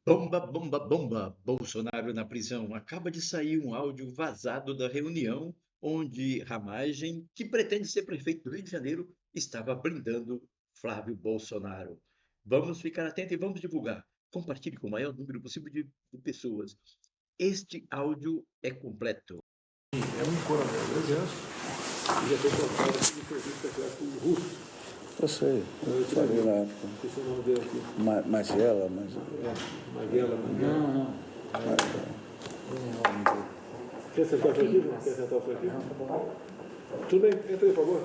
Bomba, bomba, bomba! Bolsonaro na prisão. Acaba de sair um áudio vazado da reunião onde Ramagem, que pretende ser prefeito do Rio de Janeiro, estava blindando Flávio Bolsonaro. Vamos ficar atentos e vamos divulgar. Compartilhe com o maior número possível de pessoas. Este áudio é completo. É um coronel do Exército e já foi colocado aqui de serviço secreto russo. Eu sei, eu falei na época. Esqueci o nome dele aqui. Magela. Maguela. Não. Quer sentar por aqui? Quer sentar por aqui? Tudo bem, entra aí, por favor.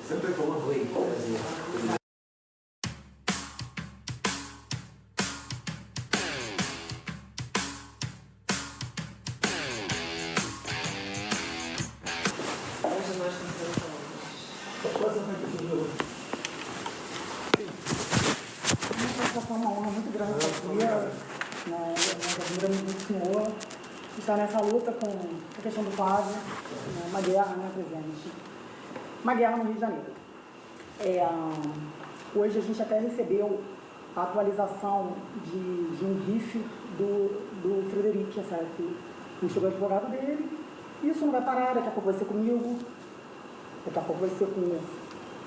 Sempre por favor. Foi uma honra muito grande estar aqui, admiramos muito o senhor, estar nessa luta com a questão do Flávio, uma guerra, né, presidente? Uma guerra no Rio de Janeiro. Hoje a gente até recebeu a atualização de um RIF do Frederico, certo? Não chegou o advogado dele, isso não vai parar, daqui a pouco vai ser comigo, daqui a pouco vai ser com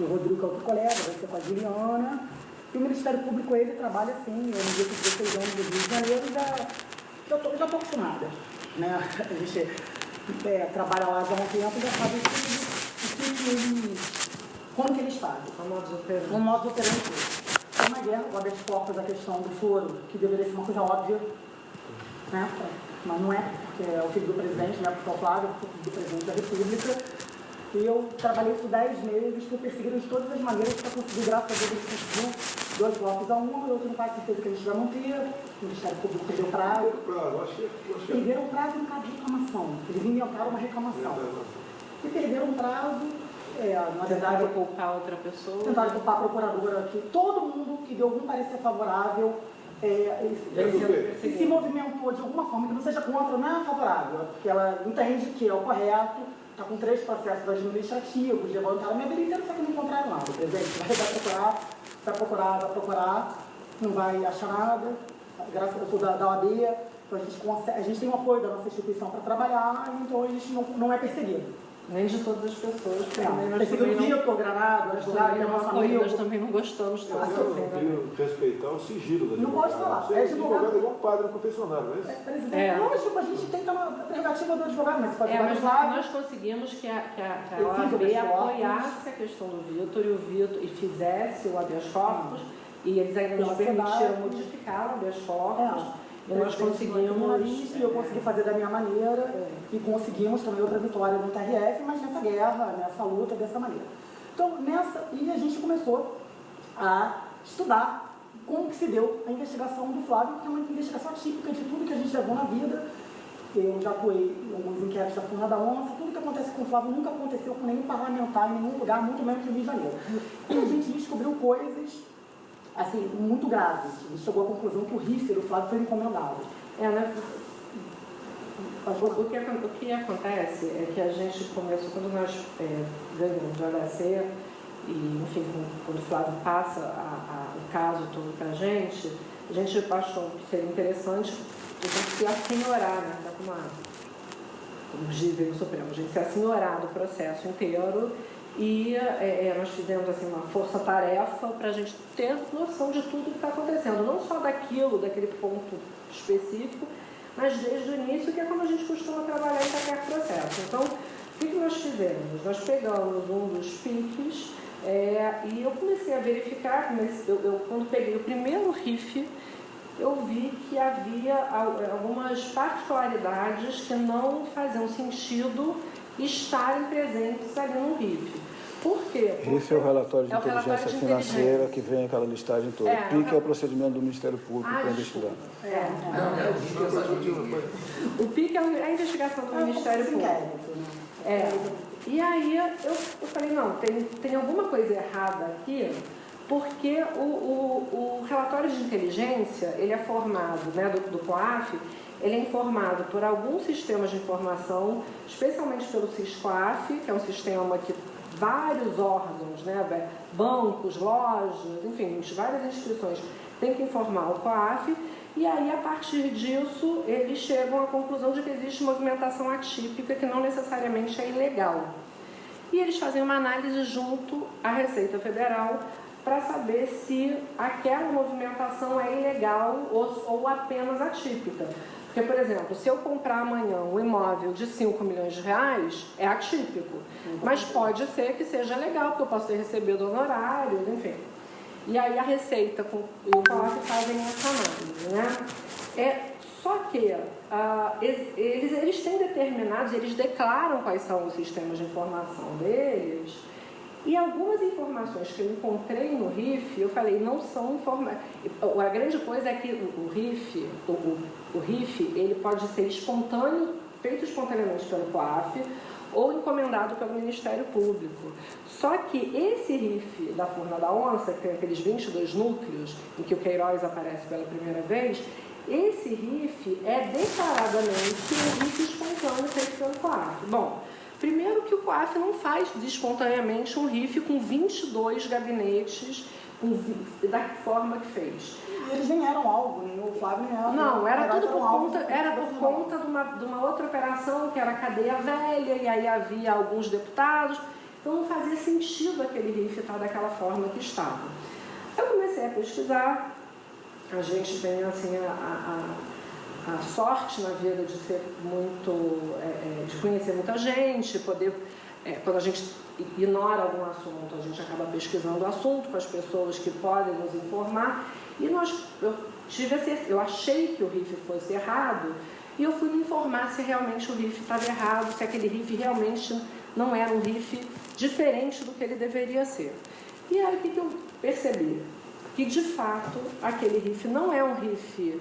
o Rodrigo, que é outro colega, vai ser com a Juliana. E o Ministério Público, ele trabalha assim, eu no dia que 16 anos do Rio de Janeiro, já estou acostumada, né? A gente trabalha lá já há um tempo, já sabe como que eles fazem. O modo operante. Tem uma guerra, o habeas corpus, a questão do foro, que deveria ser uma coisa óbvia, né? Mas não é, porque é o filho do presidente, não é porque é o Flávio, é o filho do presidente da República. E eu trabalhei por 10 meses, fui perseguida de todas as maneiras para conseguir, graças a Deus, a gente conseguiu 2 blocos a 1, eu tenho quase certeza que a gente já não teria, o Ministério Público perdeu prazo. Perderam prazo em caso de reclamação, eles inventaram uma reclamação. E perderam prazo, na verdade... Tentaram culpar outra pessoa. Tentaram culpar a procuradora, que todo mundo que deu algum parecer favorável se movimentou de alguma forma, que não seja contra, não é favorável, porque ela entende que é o correto. Está com 3 processos administrativos, levantaram minha vida inteira, só que não encontraram nada. Presidente, vai procurar, não vai achar nada. Graças a Deus, eu sou da OAB, então a gente tem o apoio da nossa instituição para trabalhar, então a gente não é perseguido. Nem de todas as pessoas. Perseguido Vitor, Granado, advogado, que é nosso amigo. Nós também não gostamos Eu tenho que respeitar o sigilo da Não pode falar. Você é advogado igual padre no confessionário, não é isso? Presidente, lógico, a gente tem que estar na prerrogativa do advogado, mas pode mas nós conseguimos que a OAB apoiasse a questão do Vitor e fizesse o habeas corpus, e eles ainda nos permitiram modificar o habeas corpus. E nós conseguimos. E eu consegui fazer da minha maneira, e conseguimos também outra vitória no TRF, mas nessa guerra, nessa luta, dessa maneira. Então, e a gente começou a estudar como que se deu a investigação do Flávio, que é uma investigação típica de tudo que a gente levou na vida. Eu já atuei em alguns inquéritos da Funda da Onça, tudo que acontece com o Flávio nunca aconteceu com nenhum parlamentar em nenhum lugar, muito menos no Rio de Janeiro. E a gente descobriu coisas assim, muito graves. A gente chegou à conclusão que o RIF do Flávio foi encomendado. O que acontece é que a gente começou, quando nós ganhamos o HC, e enfim, quando o Flávio passa o caso todo para a gente achou que seria interessante a gente se assenhorar, né? Como dizem no Supremo, a gente se assenhorar do processo inteiro. E nós fizemos assim, uma força-tarefa para a gente ter noção de tudo que está acontecendo, não só daquele ponto específico, mas desde o início, que é como a gente costuma trabalhar em qualquer processo. Então, o que nós fizemos? Nós pegamos um dos PICs e eu comecei a verificar, quando peguei o primeiro RIF, eu vi que havia algumas particularidades que não faziam sentido estarem presentes ali no RIF. Por quê? Esse é o relatório de inteligência financeira que vem aquela listagem toda. O PIC é o procedimento do Ministério Público para investigar. O PIC é a investigação do Ministério Público. E aí eu falei, não, tem alguma coisa errada aqui, porque o relatório de inteligência, ele é formado, né, do COAF, ele é informado por alguns sistemas de informação, especialmente pelo SISCOAF, que é um sistema que vários órgãos, né, bancos, lojas, enfim, várias instituições têm que informar o COAF, e aí, a partir disso, eles chegam à conclusão de que existe movimentação atípica que não necessariamente é ilegal. E eles fazem uma análise junto à Receita Federal para saber se aquela movimentação é ilegal ou apenas atípica. Porque, por exemplo, se eu comprar amanhã um imóvel de 5 milhões de reais, é atípico. Mas pode ser que seja legal, porque eu posso ter recebido honorários, enfim. E aí a Receita e o COAF fazem essa análise, né? Só que eles têm determinados, eles declaram quais são os sistemas de informação deles, e algumas informações que eu encontrei no RIF, eu falei, não são informações. A grande coisa é que o RIF, ele pode ser espontâneo, feito espontaneamente pelo COAF, ou encomendado pelo Ministério Público. Só que esse RIF da Furna da Onça, que tem aqueles 22 núcleos, em que o Queiroz aparece pela primeira vez, esse RIF é declaradamente um RIF espontâneo feito pelo COAF. Bom, primeiro que o COAF não faz espontaneamente um RIF com 22 gabinetes da forma que fez. E eles nem eram alvo, nem o Flávio nem era. Não, era tudo por conta de uma outra operação, que era a cadeia velha, e aí havia alguns deputados, então não fazia sentido aquele RIF estar daquela forma que estava. Eu comecei a pesquisar, a gente tem assim a sorte na vida de ser de conhecer muita gente, poder, quando a gente ignora algum assunto, a gente acaba pesquisando o assunto com as pessoas que podem nos informar, e eu achei que o RIF fosse errado, e eu fui me informar se realmente o RIF estava errado, se aquele RIF realmente não era um RIF diferente do que ele deveria ser. E aí o que eu percebi? Que de fato aquele RIF não é um RIF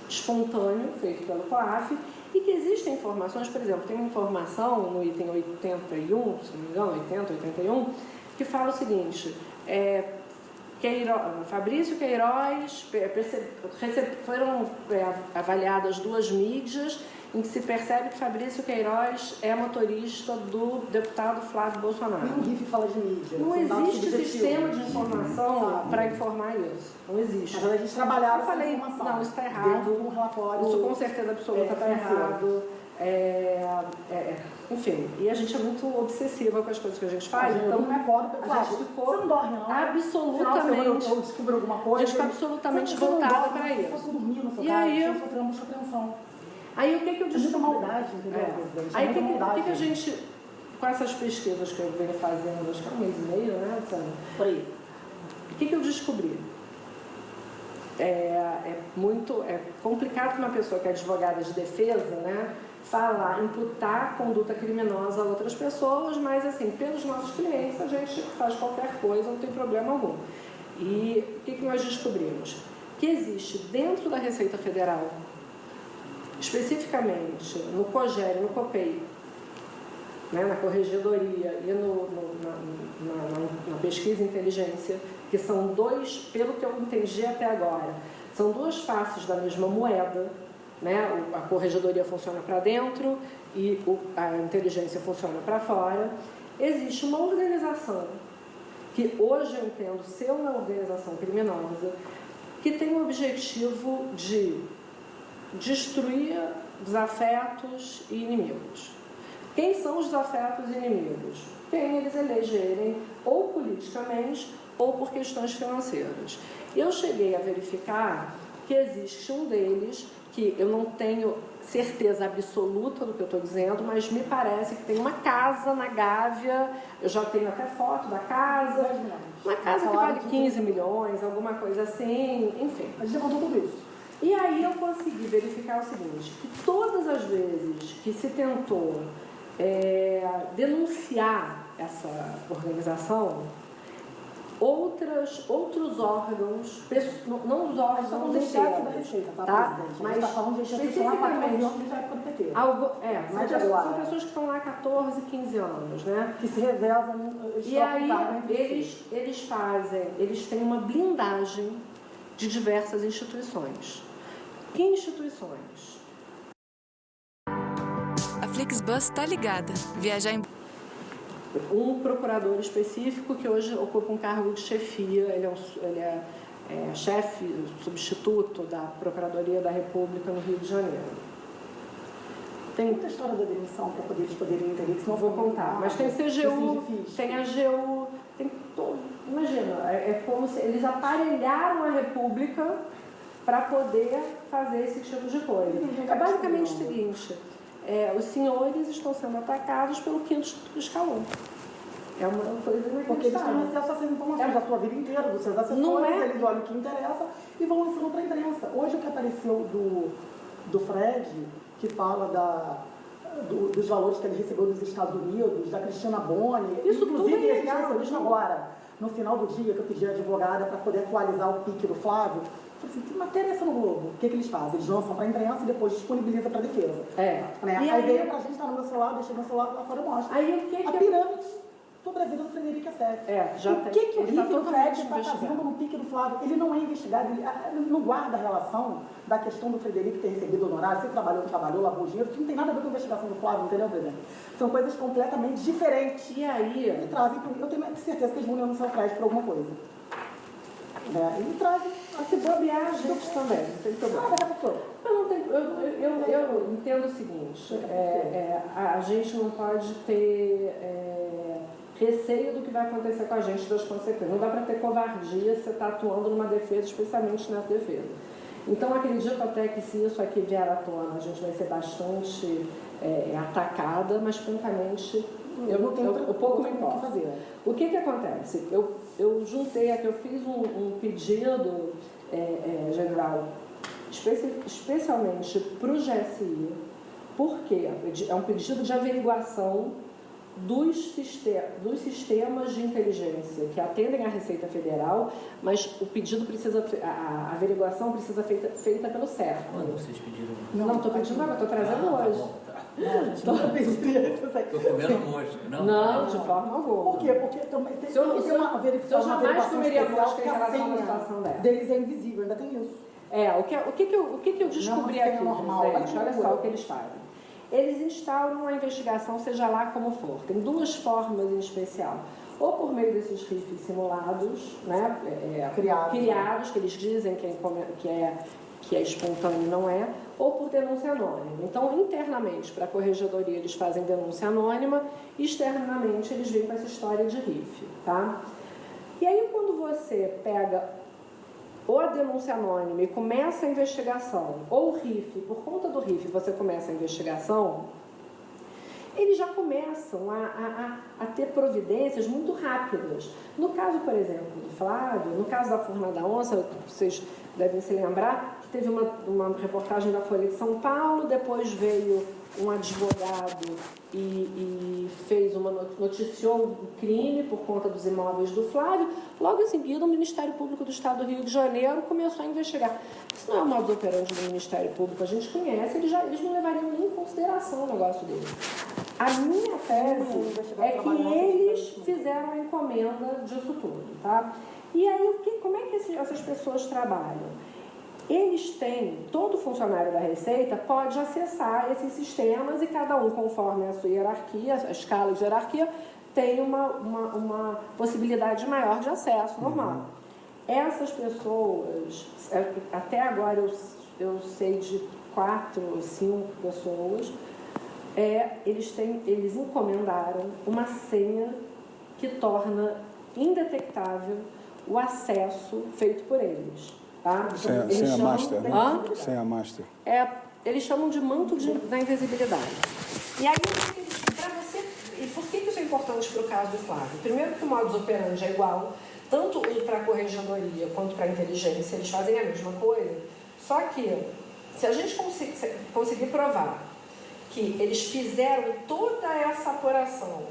espontâneo, feito pelo COAF, e que existem informações, por exemplo, tem uma informação no item 81, se não me engano, 80, 81, que fala o seguinte, Fabrício Queiroz, foram avaliadas 2 mídias em que se percebe que Fabrício Queiroz é motorista do deputado Flávio Bolsonaro. Nenhum RIF fala de mídia. Não existe sistema de informação para informar isso. Não existe. Mas a gente trabalhava eu falei, essa informação. não, isso está errado. Um relatório, isso com certeza absoluta está errado. Enfim, e a gente é muito obsessiva com as coisas que a gente faz. Então não é pobre, a gente ficou, você não dorme não. Absolutamente. Eu descubro alguma coisa. A gente fica absolutamente voltada para isso. Eu dormir no E aí, eu sofri uma atenção. Aí o que eu descobri? É muita maldade, entendeu? Aí o que a gente, com essas pesquisas que eu venho fazendo, acho que é 1 mês e meio, né, Sandra? Por aí. O que eu descobri? É complicado para uma pessoa que é advogada de defesa, né, imputar conduta criminosa a outras pessoas, mas assim, pelos nossos clientes a gente faz qualquer coisa, não tem problema algum. E o que nós descobrimos? Que existe dentro da Receita Federal, especificamente no COGER e no COPEI, né, na Corregedoria e na Pesquisa e Inteligência, que são dois, pelo que eu entendi até agora, são 2 faces da mesma moeda, né? A Corregedoria funciona para dentro e a inteligência funciona para fora. Existe uma organização, que hoje eu entendo ser uma organização criminosa, que tem o objetivo de destruir desafetos e inimigos. Quem são os desafetos e inimigos? Quem eles elegerem ou politicamente ou por questões financeiras. Eu cheguei a verificar que existe um deles, que eu não tenho certeza absoluta do que eu estou dizendo, mas me parece que tem uma casa na Gávea, eu já tenho até foto da casa, uma casa que vale 15 milhões, alguma coisa assim, enfim. A gente levantou tudo isso. E aí eu consegui verificar o seguinte, que todas as vezes que se tentou denunciar essa organização, outros órgãos, não os órgãos inteiros, da Receita, tá? Mas está falando de especificamente são pessoas que estão lá há 14, 15 anos, né? Que se revezam. E aí eles têm uma blindagem de diversas instituições. Que instituições? A Flixbus está ligada. Viajar em... Um procurador específico que hoje ocupa um cargo de chefia, ele é chefe, substituto da Procuradoria da República no Rio de Janeiro. Tem muita história da demissão para eles poderem entender que senão vou contar, mas tem CGU, tem AGU, tem todo. Imagina, é como se eles aparelharam a República para poder fazer esse tipo de coisa. É basicamente o seguinte, os senhores estão sendo atacados pelo quinto escalão. É uma coisa inacreditável. Porque eles têm acesso a essas informações da sua vida inteira, dos seus assessores, eles olham o que interessa e vão lançando para a imprensa. Hoje o que apareceu do Fred, que fala dos valores que ele recebeu dos Estados Unidos, da Cristina Boni, isso inclusive tudo é ele recebeu isso agora, no final do dia, que eu pedi a advogada para poder atualizar o pique do Flávio. Eu falei assim, que matéria é essa no Globo? O que eles fazem? Eles lançam para a imprensa e depois disponibilizam para a defesa. Né? Aí veio para a gente, está no meu celular, deixei meu celular lá fora e mostra. A pirâmide sobre a vida do Frederico Assef. O que o Riff e o Fred está fazendo no pique do Flávio? Ele não é investigado, ele não guarda a relação da questão do Frederico ter recebido honorário, se trabalhou, lavou dinheiro, isso não tem nada a ver com a investigação do Flávio, entendeu, presidente? São coisas completamente diferentes. E aí? E trazem, eu tenho certeza que eles vão denunciar o Fred por alguma coisa. E trazem. Se bobear, a gente também, não tem problema. Eu entendo o seguinte, a gente não pode ter receio do que vai acontecer com a gente, das consequências. Não dá para ter covardia se você está atuando numa defesa, especialmente nessa defesa. Então, acredito até que se isso aqui vier à tona, a gente vai ser bastante atacada, mas, francamente, eu pouco me importo. O que acontece? Eu juntei aqui, eu fiz um pedido, general, especialmente para o GSI, porque é um pedido de averiguação dos sistemas de inteligência que atendem à Receita Federal, mas o pedido a averiguação precisa ser feita pelo CERF. Quando vocês pediram? Não estou pedindo nada, estou trazendo hoje. Estou comendo mosca. Não, de forma alguma. Por quê? Porque tem uma verificação. Eu jamais comeria mosca em relação a uma situação dessa. Deles é invisível, ainda tem isso. O que eu descobri aqui, gente? Olha só o que eles fazem. Eles instauram uma investigação, seja lá como for. Tem duas formas em especial. Ou por meio desses RIFs simulados, né, criados, que eles dizem que é espontâneo e não é, ou por denúncia anônima. Então, internamente, para a corregedoria, eles fazem denúncia anônima, externamente, eles vêm com essa história de RIF. Tá? E aí, quando você pega ou a denúncia anônima e começa a investigação, ou o RIF, por conta do RIF você começa a investigação, eles já começam a ter providências muito rápidas. No caso, por exemplo, do Flávio, no caso da Forma da Onça, vocês devem se lembrar que teve uma reportagem da Folha de São Paulo, depois veio um advogado e noticiou um crime por conta dos imóveis do Flávio. Logo em seguida, o Ministério Público do Estado do Rio de Janeiro começou a investigar. Isso não é o modus operandi do Ministério Público, a gente conhece, eles não levariam nem em consideração o negócio deles. A minha tese é que eles fizeram a encomenda disso tudo, tá? E aí, como é que essas pessoas trabalham? Eles têm, todo funcionário da Receita pode acessar esses sistemas e cada um, conforme a sua hierarquia, a escala de hierarquia, tem uma possibilidade maior de acesso normal. Essas pessoas, até agora eu sei de 4 ou 5 pessoas, eles encomendaram uma senha que torna indetectável o acesso feito por eles. Tá? Senha master, né? Senha master. Eles chamam de manto da invisibilidade. E aí, para você... E por que isso é importante para o caso do Flávio? Primeiro que o modus operandi é igual, tanto para a corregedoria quanto para a inteligência, eles fazem a mesma coisa, só que se a gente conseguir provar que eles fizeram toda essa apuração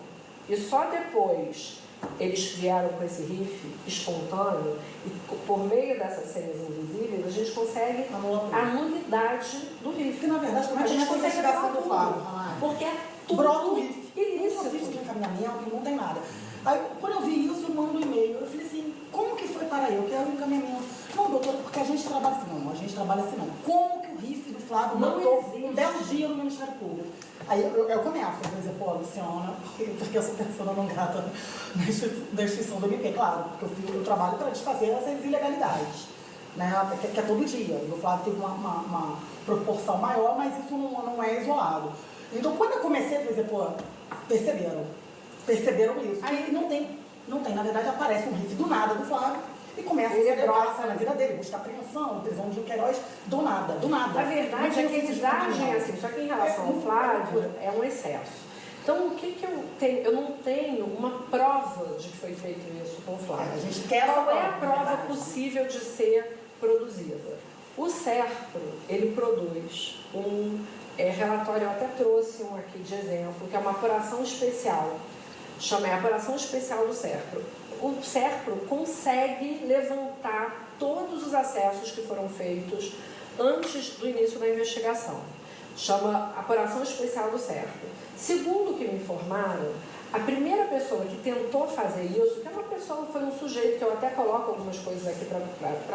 e só depois eles vieram com esse RIF espontâneo e por meio dessas senhas invisíveis a gente consegue a nulidade do RIF. Que na verdade a gente consegue investigação do Flávio. Porque é tudo brota o RIF. Ilícito. Não existe encaminhamento, não tem nada. Aí, quando eu vi isso, eu mando um e-mail. Eu falei assim, como que foi para eu, que é o encaminhamento. Não, doutora, porque a gente trabalha assim, não, a gente trabalha assim, não. Como que o RIF do Flávio mandou um belo dia no Ministério Público? Aí eu começo a dizer, pô, Luciana, porque eu sou pessoa não grata da instituição do MP, claro, porque eu trabalho para desfazer essas ilegalidades, né, que é todo dia. E o Flávio teve uma proporção maior, mas isso não é isolado. Então, quando eu comecei a dizer, pô, perceberam isso. Aí não tem, na verdade, aparece um RIF do nada do Flávio e começa a celebrar na vida dele, buscar apreensão, prisão de Queiroz, do nada. A verdade é que eles agem assim, só que em relação ao Flávio, é um excesso. Então, o que eu tenho? Eu não tenho uma prova de que foi feito isso com o Flávio. A gente quer Qual é a prova possível de ser produzida? O SERPRO, ele produz um relatório, eu até trouxe um aqui de exemplo, que é uma apuração especial, chama Apuração Especial do SERPRO. O SERPRO consegue levantar todos os acessos que foram feitos antes do início da investigação. Chama Apuração Especial do SERPRO. Segundo o que me informaram, a primeira pessoa que tentou fazer isso, que é uma pessoa, foi um sujeito, que eu até coloco algumas coisas aqui para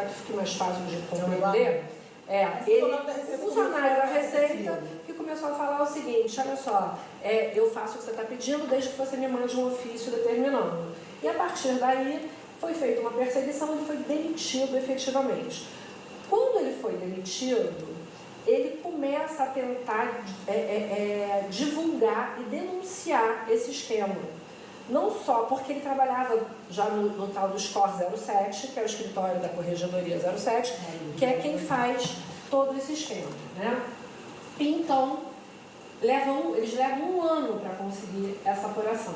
que fique mais fácil de compreender, o funcionário da Receita, que começou a falar o seguinte, olha só, eu faço o que você está pedindo desde que você me mande um ofício determinando. E a partir daí foi feita uma perseguição, ele foi demitido efetivamente. Quando ele foi demitido, ele começa a tentar divulgar e denunciar esse esquema. Não só porque ele trabalhava já no tal do SCOR 07, que é o escritório da Corregedoria 07, que é quem faz todo esse esquema, né? Então, eles levam um ano para conseguir essa apuração.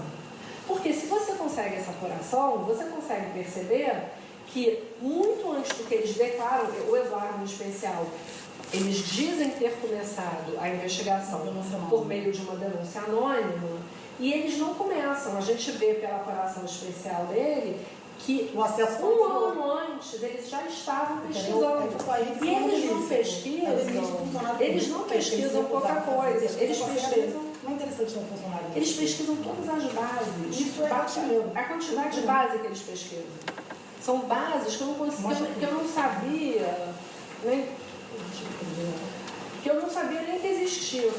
Porque se você consegue essa apuração, você consegue perceber que muito antes do que eles declaram, o Eduardo em especial, eles dizem ter começado a investigação por meio de uma denúncia anônima, e eles não começam. A gente vê pela apuração especial dele que um ano antes eles já estavam pesquisando. E eles não pesquisam pouca coisa. Eles pesquisam todas as bases. Isso é a quantidade de base que eles pesquisam. São bases que eu não conseguia, que eu não sabia, nem que existia.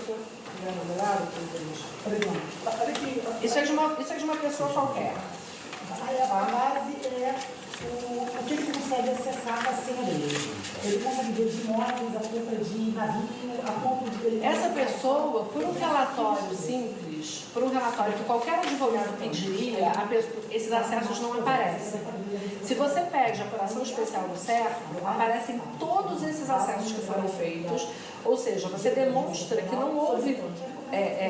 Isso é de uma pessoa qualquer. A base é o que ele consegue acessar a senha dele. Ele consegue ver de imóveis, a compra de navio, a compra de ele. Essa pessoa, por um relatório simples, por um relatório que qualquer advogado pediria, esses acessos não aparecem. Se você pede a apuração especial do SERPRO, aparecem todos esses acessos que foram feitos, ou seja, você demonstra que não houve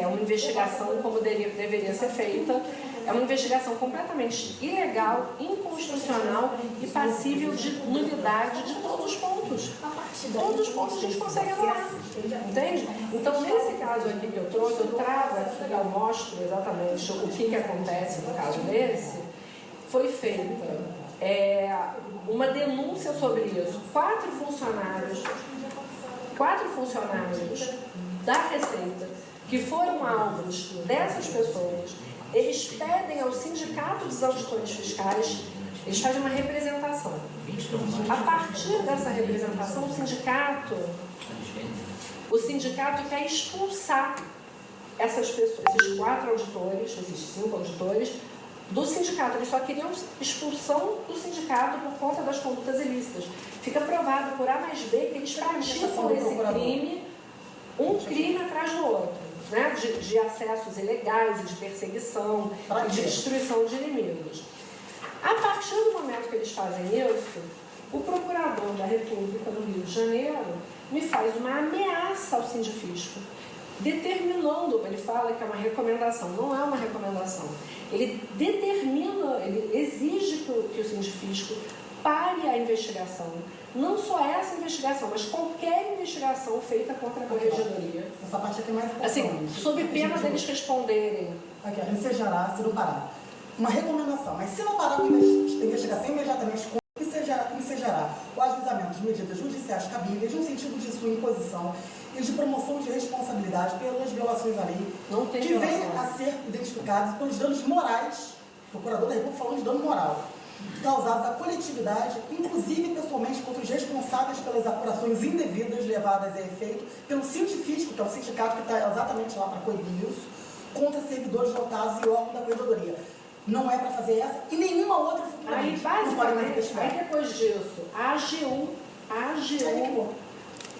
uma investigação como deveria ser feita. É uma investigação completamente ilegal, inconstitucional e passível de nulidade de todos os pontos. Todos os pontos a gente consegue anular. Entende? Então, nesse caso aqui que eu trouxe, eu trago aqui, eu mostro exatamente o que acontece no caso desse. Foi feita uma denúncia sobre isso. Quatro funcionários da Receita que foram alvos dessas pessoas. Eles pedem ao Sindicato dos Auditores Fiscais, eles fazem uma representação. A partir dessa representação, o sindicato quer expulsar essas pessoas, esses 4 auditores, esses 5 auditores, do sindicato. Eles só queriam expulsão do sindicato por conta das condutas ilícitas. Fica provado por A mais B que eles praticam esse crime, um crime atrás do outro. Né, de acessos ilegais e de perseguição e de destruição de inimigos. A partir do momento que eles fazem isso, o procurador da República do Rio de Janeiro me faz uma ameaça ao Sindifisco, determinando, ele fala que é uma recomendação, não é uma recomendação, ele determina, ele exige que o Sindifisco pare a investigação, não só essa investigação, mas qualquer investigação feita contra a Corregedoria. Essa parte aqui é mais importante. Assim, sob pena deles responderem. Aqui, ensejará, se não parar. Uma recomendação, mas se não parar a investigação imediatamente, ensejará o ajuizamento de medidas judiciais cabíveis no sentido de sua imposição e de promoção de responsabilidade pelas violações à lei, que venham a ser identificados pelos danos morais, o procurador da República falando de dano moral, causados à coletividade, inclusive pessoalmente contra os responsáveis pelas apurações indevidas levadas a efeito pelo Sindifisco, que é o sindicato que está exatamente lá para coibir isso, contra servidores lotados e órgãos da corredoria. Não é para fazer essa e nenhuma outra futuramente. Aí, basicamente, aí depois disso, a AGU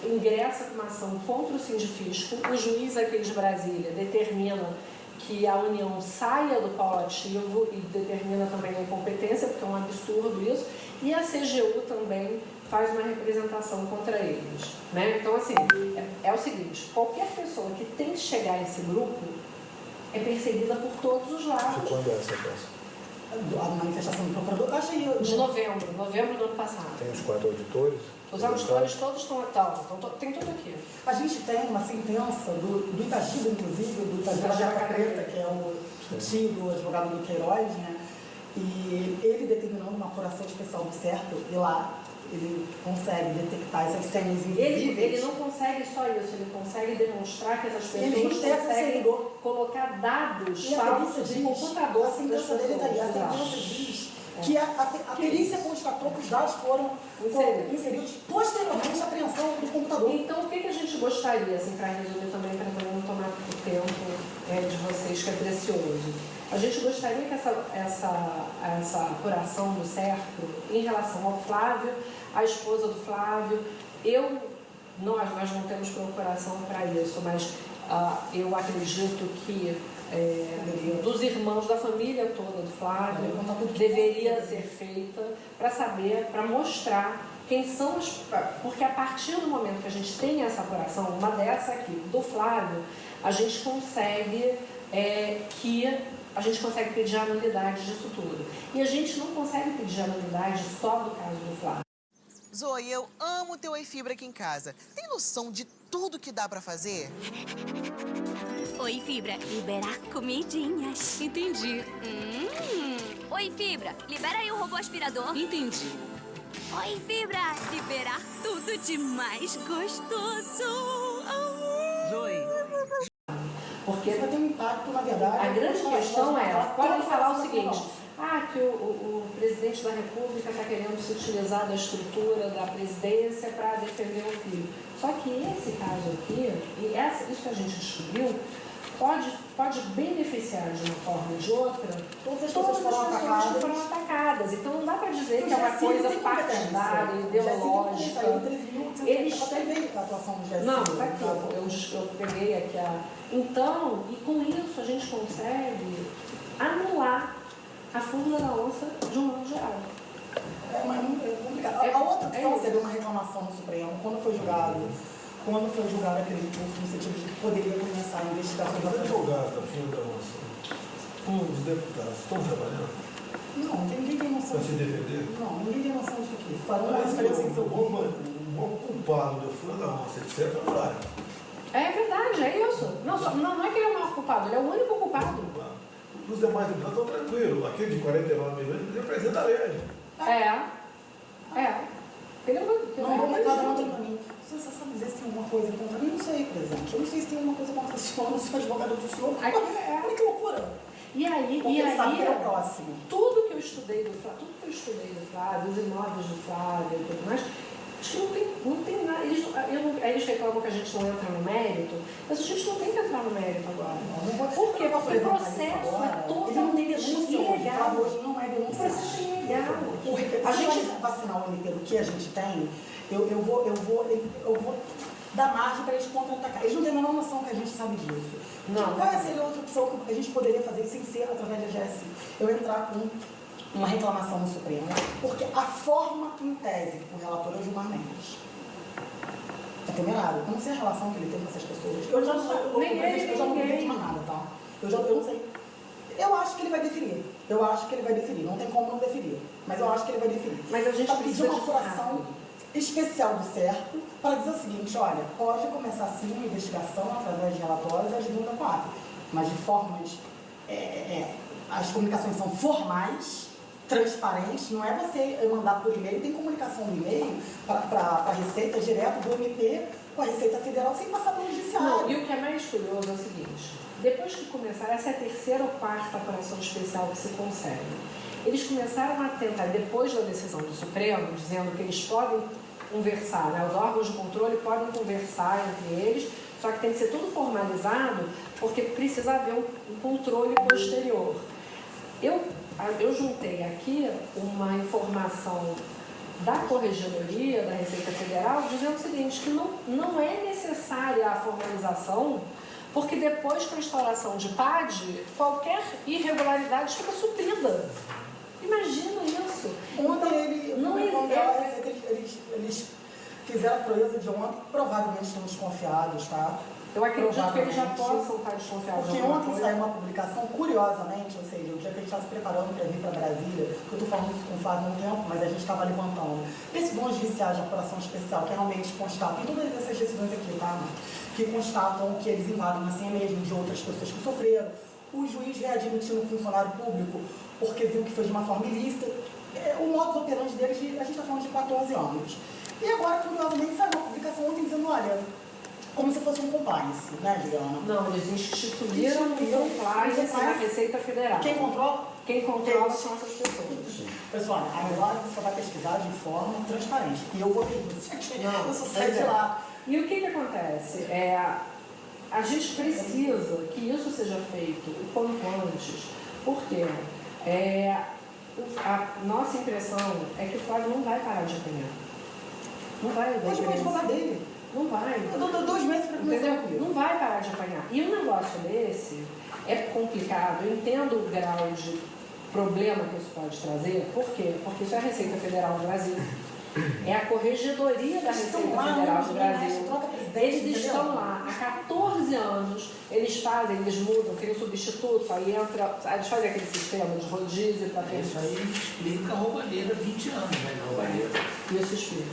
ingressa com uma ação contra o Sindifisco, o juiz aqui de Brasília determina que a União saia do polo ativo e determina também a incompetência, porque é um absurdo isso, e a CGU também faz uma representação contra eles. Né? Então, assim, é o seguinte, qualquer pessoa que tem que chegar a esse grupo é perseguida por todos os lados. De quando é essa peça? A manifestação do procurador, de novembro do ano passado. Tem os 4 auditores? Os auditores todos estão tem tudo aqui. A gente tem uma sentença do Itagiba, inclusive, do Itagiba Jaca Preta, que é o tio do advogado do Queiroz, né? E ele determinando uma apuração especial do certo, e lá ele consegue detectar essas senhas invisíveis. Ele não consegue só isso, ele consegue demonstrar que essas pessoas conseguem colocar dados falsos de computador. A sentença dele está aí. A sentença diz que a perícia constatou que os dados foram inseridos posteriormente à apreensão do computador. Então, o que a gente gostaria, assim, para resumir também, para não tomar o tempo de vocês, que é precioso? A gente gostaria que essa apuração do cerco em relação ao Flávio, a esposa do Flávio, nós não temos procuração para isso, mas eu acredito que dos irmãos da família toda do Flávio deveria ser feita para saber, para mostrar quem são os... Porque a partir do momento que a gente tem essa apuração, uma dessa aqui, do Flávio, a gente consegue pedir a nulidade disso tudo. E a gente não consegue pedir a nulidade só do caso do Flávio. Zoe, eu amo ter Oi Fibra aqui em casa. Tem noção de tudo que dá pra fazer? Oi Fibra, liberar comidinhas. Entendi. Oi Fibra, libera aí o robô aspirador. Entendi. Oi Fibra, liberar tudo de mais gostoso. Zoe. Porque vai ter um impacto, na verdade. A grande questão podem falar o seguinte, que o presidente da República está querendo se utilizar da estrutura da presidência para defender o filho. Só que esse caso aqui, isso que a gente descobriu, pode beneficiar de uma forma ou de outra todas as pessoas que foram atacadas. Então não dá para dizer que é uma coisa partidária, ideológica. Eles têm a atuação do GSI. Não, tá aqui, eu peguei aqui Então, e com isso a gente consegue anular a fórmula da onça de um modo geral. Mas não é complicado. A outra opção seria uma reclamação no Supremo, quando foi julgado aquele recurso no sentido de que poderia começar a investigação da advogados da fórmula da onça, os deputados estão trabalhando? Não, ninguém tem noção. Para se defender? Não, ninguém tem noção disso aqui. O culpado da fórmula da onça, etc., é o Flávio. É verdade, é isso. Não é que ele é o maior culpado, ele é o único culpado. Os demais deputados estão tranquilos. Aquele de 49 milhões ele representa a lei. Ele não tem para mim. Você sabe dizer se tem alguma coisa contra mim? Não sei, presidente. Eu não sei se tem alguma coisa contra o senhor, não sou advogado do senhor. Olha que loucura. E aí, é o próximo. Tudo que eu estudei do Flávio, os imóveis do Flávio e tudo mais, acho que não tem nada. Eles reclamam que a gente não entra no mérito, mas a gente não tem que entrar no mérito agora. Por quê? Porque o processo é totalmente ilegal. Hoje não é denúncia. O processo é ilegal. A gente vacinar o MP do que a gente tem, eu vou dar margem para eles contra-atacar. Eles não têm a menor noção que a gente sabe disso. Qual seria outra opção que a gente poderia fazer sem ser através da GSI? Eu entrar com uma reclamação no Supremo, porque a forma em tese que o relator é o Gilmar Mendes é temerário. Eu não sei a relação que ele tem com essas pessoas. Eu já não entendi mais nada, tá? Eu não sei. Eu acho que ele vai deferir. Não tem como não deferir. Mas eu acho que ele vai deferir. Mas a gente precisa uma apuração especial do certo para dizer o seguinte, olha, pode começar sim uma investigação através de relatórios às junta com a AF, mas de formas, as comunicações são formais, transparentes, não é você mandar por e-mail, tem comunicação do e-mail para a Receita direto do MP com a Receita Federal sem passar pelo Judiciário. Não, e o que é mais curioso é o seguinte, depois que começar, essa é a terceira ou quarta apuração especial que se consegue. eles começaram a tentar, depois da decisão do Supremo, dizendo que eles podem conversar, né? Os órgãos de controle podem conversar entre eles, só que tem que ser tudo formalizado, porque precisa haver um controle posterior. Eu juntei aqui uma informação da Corregedoria da Receita Federal dizendo o seguinte, que não é necessária a formalização, porque depois com a instalação de PAD, qualquer irregularidade fica suprida. Imagina isso. Ontem não eles fizeram a proeza de ontem, provavelmente estão desconfiados, tá? Eu acredito que eles já possam estar desconfiados. Porque ontem saiu uma publicação, curiosamente, ou seja, o dia que a gente estava se preparando para vir para Brasília, que eu estou falando isso com o Flávio há um tempo, mas a gente estava levantando. Esse dom judiciais de apuração especial, que realmente constata, em todas essas decisões aqui, tá? Que constatam que eles invadem uma senha mesmo de outras pessoas que sofreram. O juiz readmitindo um funcionário público porque viu que foi de uma forma ilícita. O modus operandi deles, a gente está falando de 14 anos. E agora, curiosamente, saiu uma publicação ontem dizendo, olha, como se fosse um compliance, né, Juliana? Não, eles instituíram um compliance na Receita Federal. Quem controla? Quem controla são essas pessoas. Pessoal, agora você vai pesquisar de forma transparente. E eu vou ver isso. Eu sou sai de lá. E o que acontece? A gente precisa que isso seja feito o quanto antes. Por quê? A nossa impressão é que o Flávio não vai parar de apanhar. Não vai. Mas vai falar dele. Não vai. Eu dou 2 meses para começar. Não vai parar de apanhar. E um negócio desse é complicado. Eu entendo o grau de problema que isso pode trazer. Por quê? Porque isso é a Receita Federal do Brasil. É a Corregedoria da Receita Federal do Brasil. Eles estão lá há 14 anos, eles mudam, tem um substituto, aí eles fazem aquele sistema de rodízio para ter. Isso aí explica a roubalheira 20 anos, né? A roubalheira. Isso explica.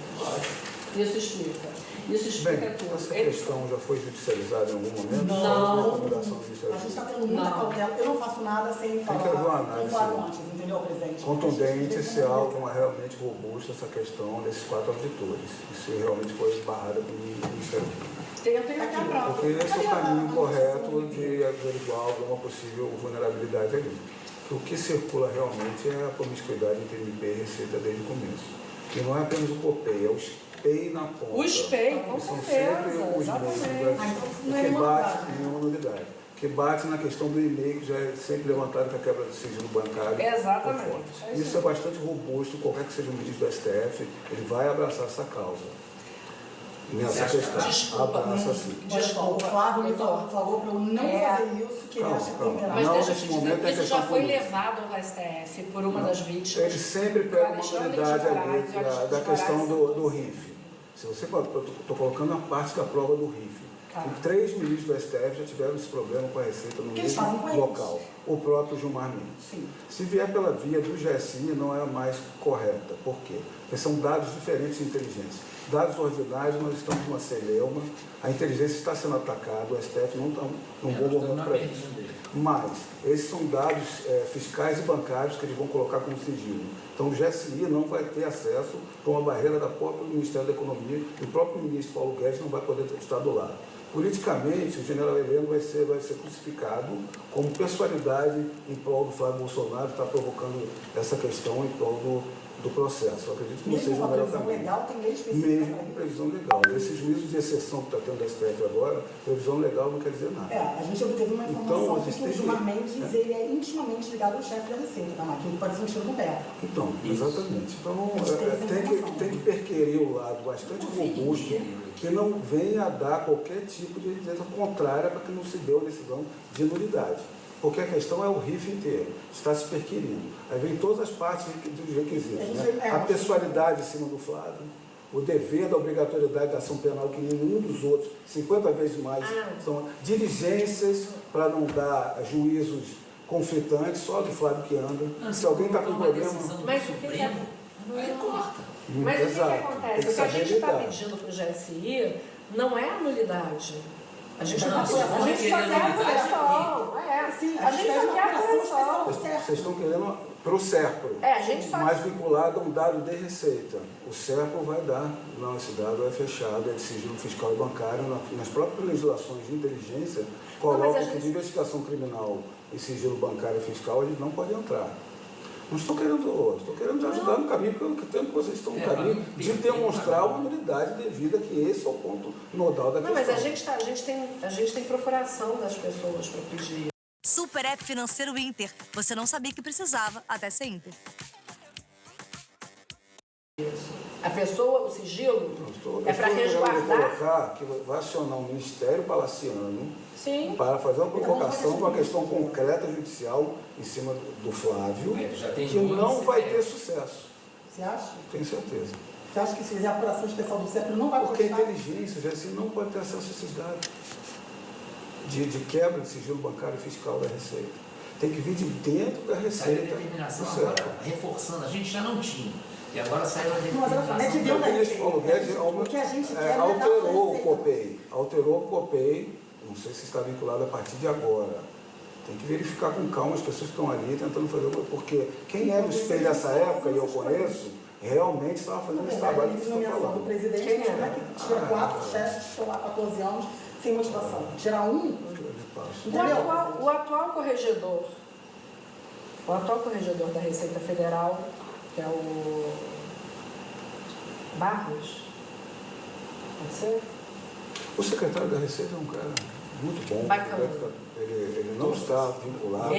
Isso explica. Isso explica tudo. Essa questão já foi judicializada em algum momento? Não. A gente está tendo muita cautela. Eu não faço nada sem falar. Tem que haver uma análise antes, entendeu, presidente? contundente se há algo realmente robusto essa questão desses 4 auditores. Isso realmente foi barrado pelo Ministério Público. Porque esse é o caminho correto de averiguar alguma possível vulnerabilidade ali. O que circula realmente é a promiscuidade entre MP e Receita desde o começo. E não é apenas o COPEI, é o SPEI na ponta. O SPEI, com certeza. Sempre os meios que bate em uma unidade. Que bate na questão do e-mail, que já é sempre levantado com a quebra do sigilo bancário. Exatamente. Isso é bastante robusto, qualquer que seja o ministro do STF, ele vai abraçar essa causa. Nessa questão. Abraça sim. O Flávio me falou para eu não fazer isso, que ele acha que tem Mas deixa eu te dizer, isso já foi levado ao STF por uma das vítimas. Ele sempre pega uma unidade ali da questão do RIF. Se você estou colocando a parte da prova do RIF. E 3 ministros do STF já tiveram esse problema com a Receita no mesmo local. O próprio Gilmar Mendes. Sim. Se vier pela via do GSI, não é a mais correta. Por quê? Porque são dados diferentes de inteligência. Dados ordinários, nós estamos numa celeuma, a inteligência está sendo atacada, o STF não está num bom momento para isso. Mas esses são dados fiscais e bancários que eles vão colocar como sigilo. Então o GSI não vai ter acesso por uma barreira da própria Ministério da Economia e o próprio ministro Paulo Guedes não vai poder estar do lado. Politicamente, o general Heleno vai ser crucificado como personalidade em prol do Flávio Bolsonaro, está provocando essa questão em prol do processo. Eu acredito que não seja o melhor caminho. Legal, tem lei específica. Mesmo com previsão legal. Esses juízos de exceção que está tendo da STF agora, previsão legal não quer dizer nada. A gente obteve uma informação de que o Gilmar Mendes ele é intimamente ligado ao chefe da Receita, tá, Marquinhos? Pode ser um tiro com pé. Então, exatamente. Então, tem que perquerir o lado bastante robusto, que não venha a dar qualquer tipo de decisão contrária para que não se dê uma decisão de nulidade. Porque a questão é o RIF inteiro, está se perquirindo. Aí vem todas as partes dos requisitos. Né? A pessoalidade em cima do Flávio, o dever da obrigatoriedade da ação penal, que nenhum dos outros, 50 vezes mais, são diligências para não dar juízos conflitantes, só do Flávio que anda. Se alguém está com problema... Mas o que é? Aí corta. Mas o que acontece? O que a gente está pedindo para o GSI não é a nulidade. A gente só quer a correção. A gente só quer a correção. Vocês estão querendo para o SERPRO, mais vinculado a um dado de receita. O SERPRO vai dar, não, esse dado é fechado, é de sigilo fiscal e bancário. Nas próprias legislações de inteligência, colocam que de investigação criminal e sigilo bancário e fiscal eles não podem entrar. Não estou querendo te ajudar no caminho, porque o tempo que vocês estão no caminho de demonstrar uma unidade devida, que esse é o ponto nodal da questão. Não, mas a gente tem procuração das pessoas para pedir. Super App Financeiro Inter. Você não sabia que precisava até ser Inter. A pessoa, o sigilo, é para resguardar. Colocar que vai acionar um Ministério Palaciano Sim. para fazer uma provocação de uma questão concreta judicial em cima do Flávio, que não vai ter sucesso. Você acha? Tenho certeza. Você acha que se fizer a apuração especial do CEP não vai Porque a continuar? inteligência, já assim, não pode ter acesso a esses dados de quebra de sigilo bancário e fiscal da Receita. Tem que vir de dentro da Receita. Saiu a determinação agora, reforçando, a gente já não tinha. E agora saiu a determinação. Mas O ministro Paulo Guedes alterou o COPEI, não sei se está vinculado a partir de agora. Tem que verificar com calma as pessoas que estão ali tentando fazer uma... Porque quem é do espelho dessa época, e eu conheço, realmente estava fazendo esse trabalho que você está falando. O presidente que tira 4 chefes que estão lá há 14 anos sem motivação. Tirar um... O atual corregedor da Receita Federal, que é o Barros, pode ser? O secretário da Receita é um cara muito bom. Bacana. Ele não está vinculado.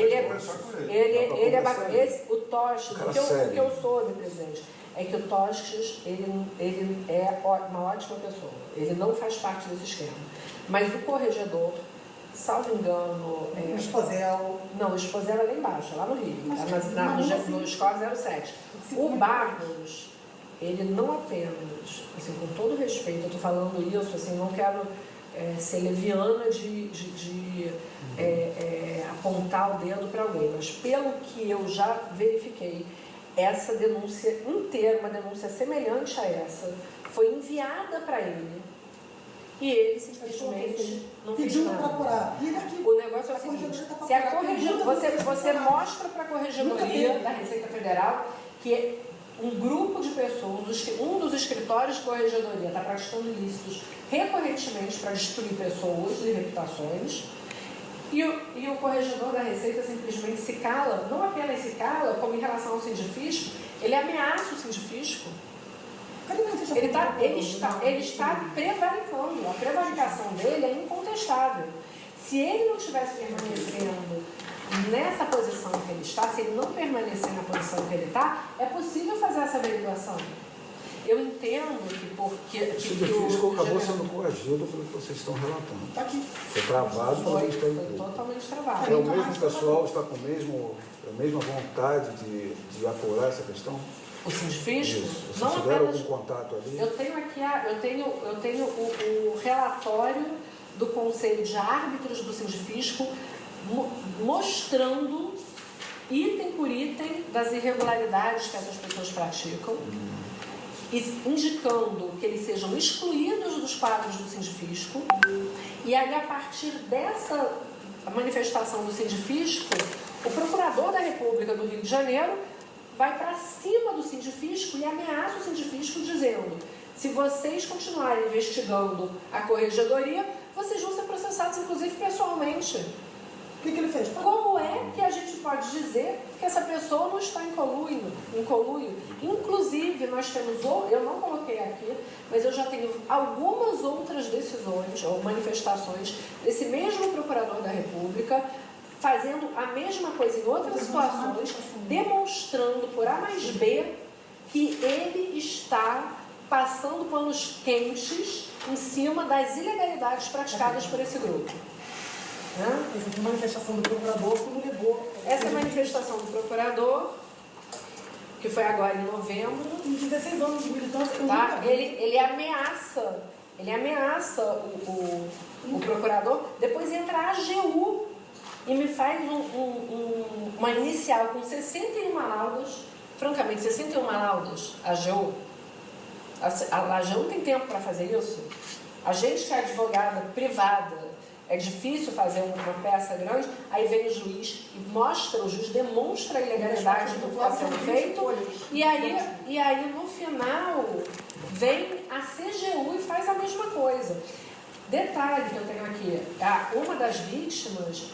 O Tostes, o que eu soube, presidente, é que o Tostes, ele é uma ótima pessoa. Ele não faz parte desse esquema. Mas o corregedor, salvo engano... O Esposel. Não, o Esposel é lá embaixo, lá no Rio, no Escola 07. O Barros, ele não apenas, assim, com todo respeito, eu estou falando isso, assim, não quero ser leviana de apontar o dedo para alguém, mas pelo que eu já verifiquei, essa denúncia inteira, uma denúncia semelhante a essa, foi enviada para ele. E ele simplesmente não fez nada. O negócio é o seguinte, se a você mostra para a Corregedoria da Receita Federal que um grupo de pessoas, um dos escritórios de corregedoria está praticando ilícitos recorrentemente para destruir pessoas e reputações, e o corregedor da Receita simplesmente se cala, não apenas se cala, como em relação ao sindifisco, ele ameaça o sindifisco. Ele está prevaricando, a prevaricação dele é incontestável. Se ele não estivesse permanecendo nessa posição que ele está, se ele não permanecer na posição que ele está, é possível fazer essa averiguação. Eu entendo que porque... O sindifisco acabou sendo coagido pelo que vocês estão relatando. Está aqui. Foi travado pelo Ministério Público. Foi totalmente travado. É o mesmo pessoal, está com a mesma vontade de apurar essa questão? O sindifisco? Vocês não tiveram apenas... algum contato ali? Eu tenho aqui eu tenho o relatório do Conselho de Árbitros do Sindifisco mostrando item por item das irregularidades que essas pessoas praticam e indicando que eles sejam excluídos dos quadros do Sindifisco. E aí, a partir dessa manifestação do Sindifisco, o Procurador da República do Rio de Janeiro vai para cima do Sindifisco e ameaça o Sindifisco dizendo: se vocês continuarem investigando a Corregedoria, vocês vão ser processados, inclusive pessoalmente. O que ele fez? Como é que a gente pode dizer que essa pessoa não está em conluio? Inclusive, nós temos, eu não coloquei aqui, mas eu já tenho algumas outras decisões ou manifestações desse mesmo Procurador da República fazendo a mesma coisa em outras situações, demonstrando por A mais B que ele está passando panos quentes em cima das ilegalidades praticadas por esse grupo. Essa manifestação do procurador como levou. Essa manifestação do procurador, que foi agora em novembro, em 16 anos de militância, tá? Ele ameaça o procurador, depois entra a AGU e me faz uma inicial com 61 laudas, francamente, 61 laudas, a AGU. A AGU não tem tempo para fazer isso. A gente que é advogada privada, é difícil fazer uma peça grande, aí vem o juiz e o juiz demonstra a ilegalidade do que está sendo feito, e aí no final vem a CGU e faz a mesma coisa. Detalhe que eu tenho aqui, uma das vítimas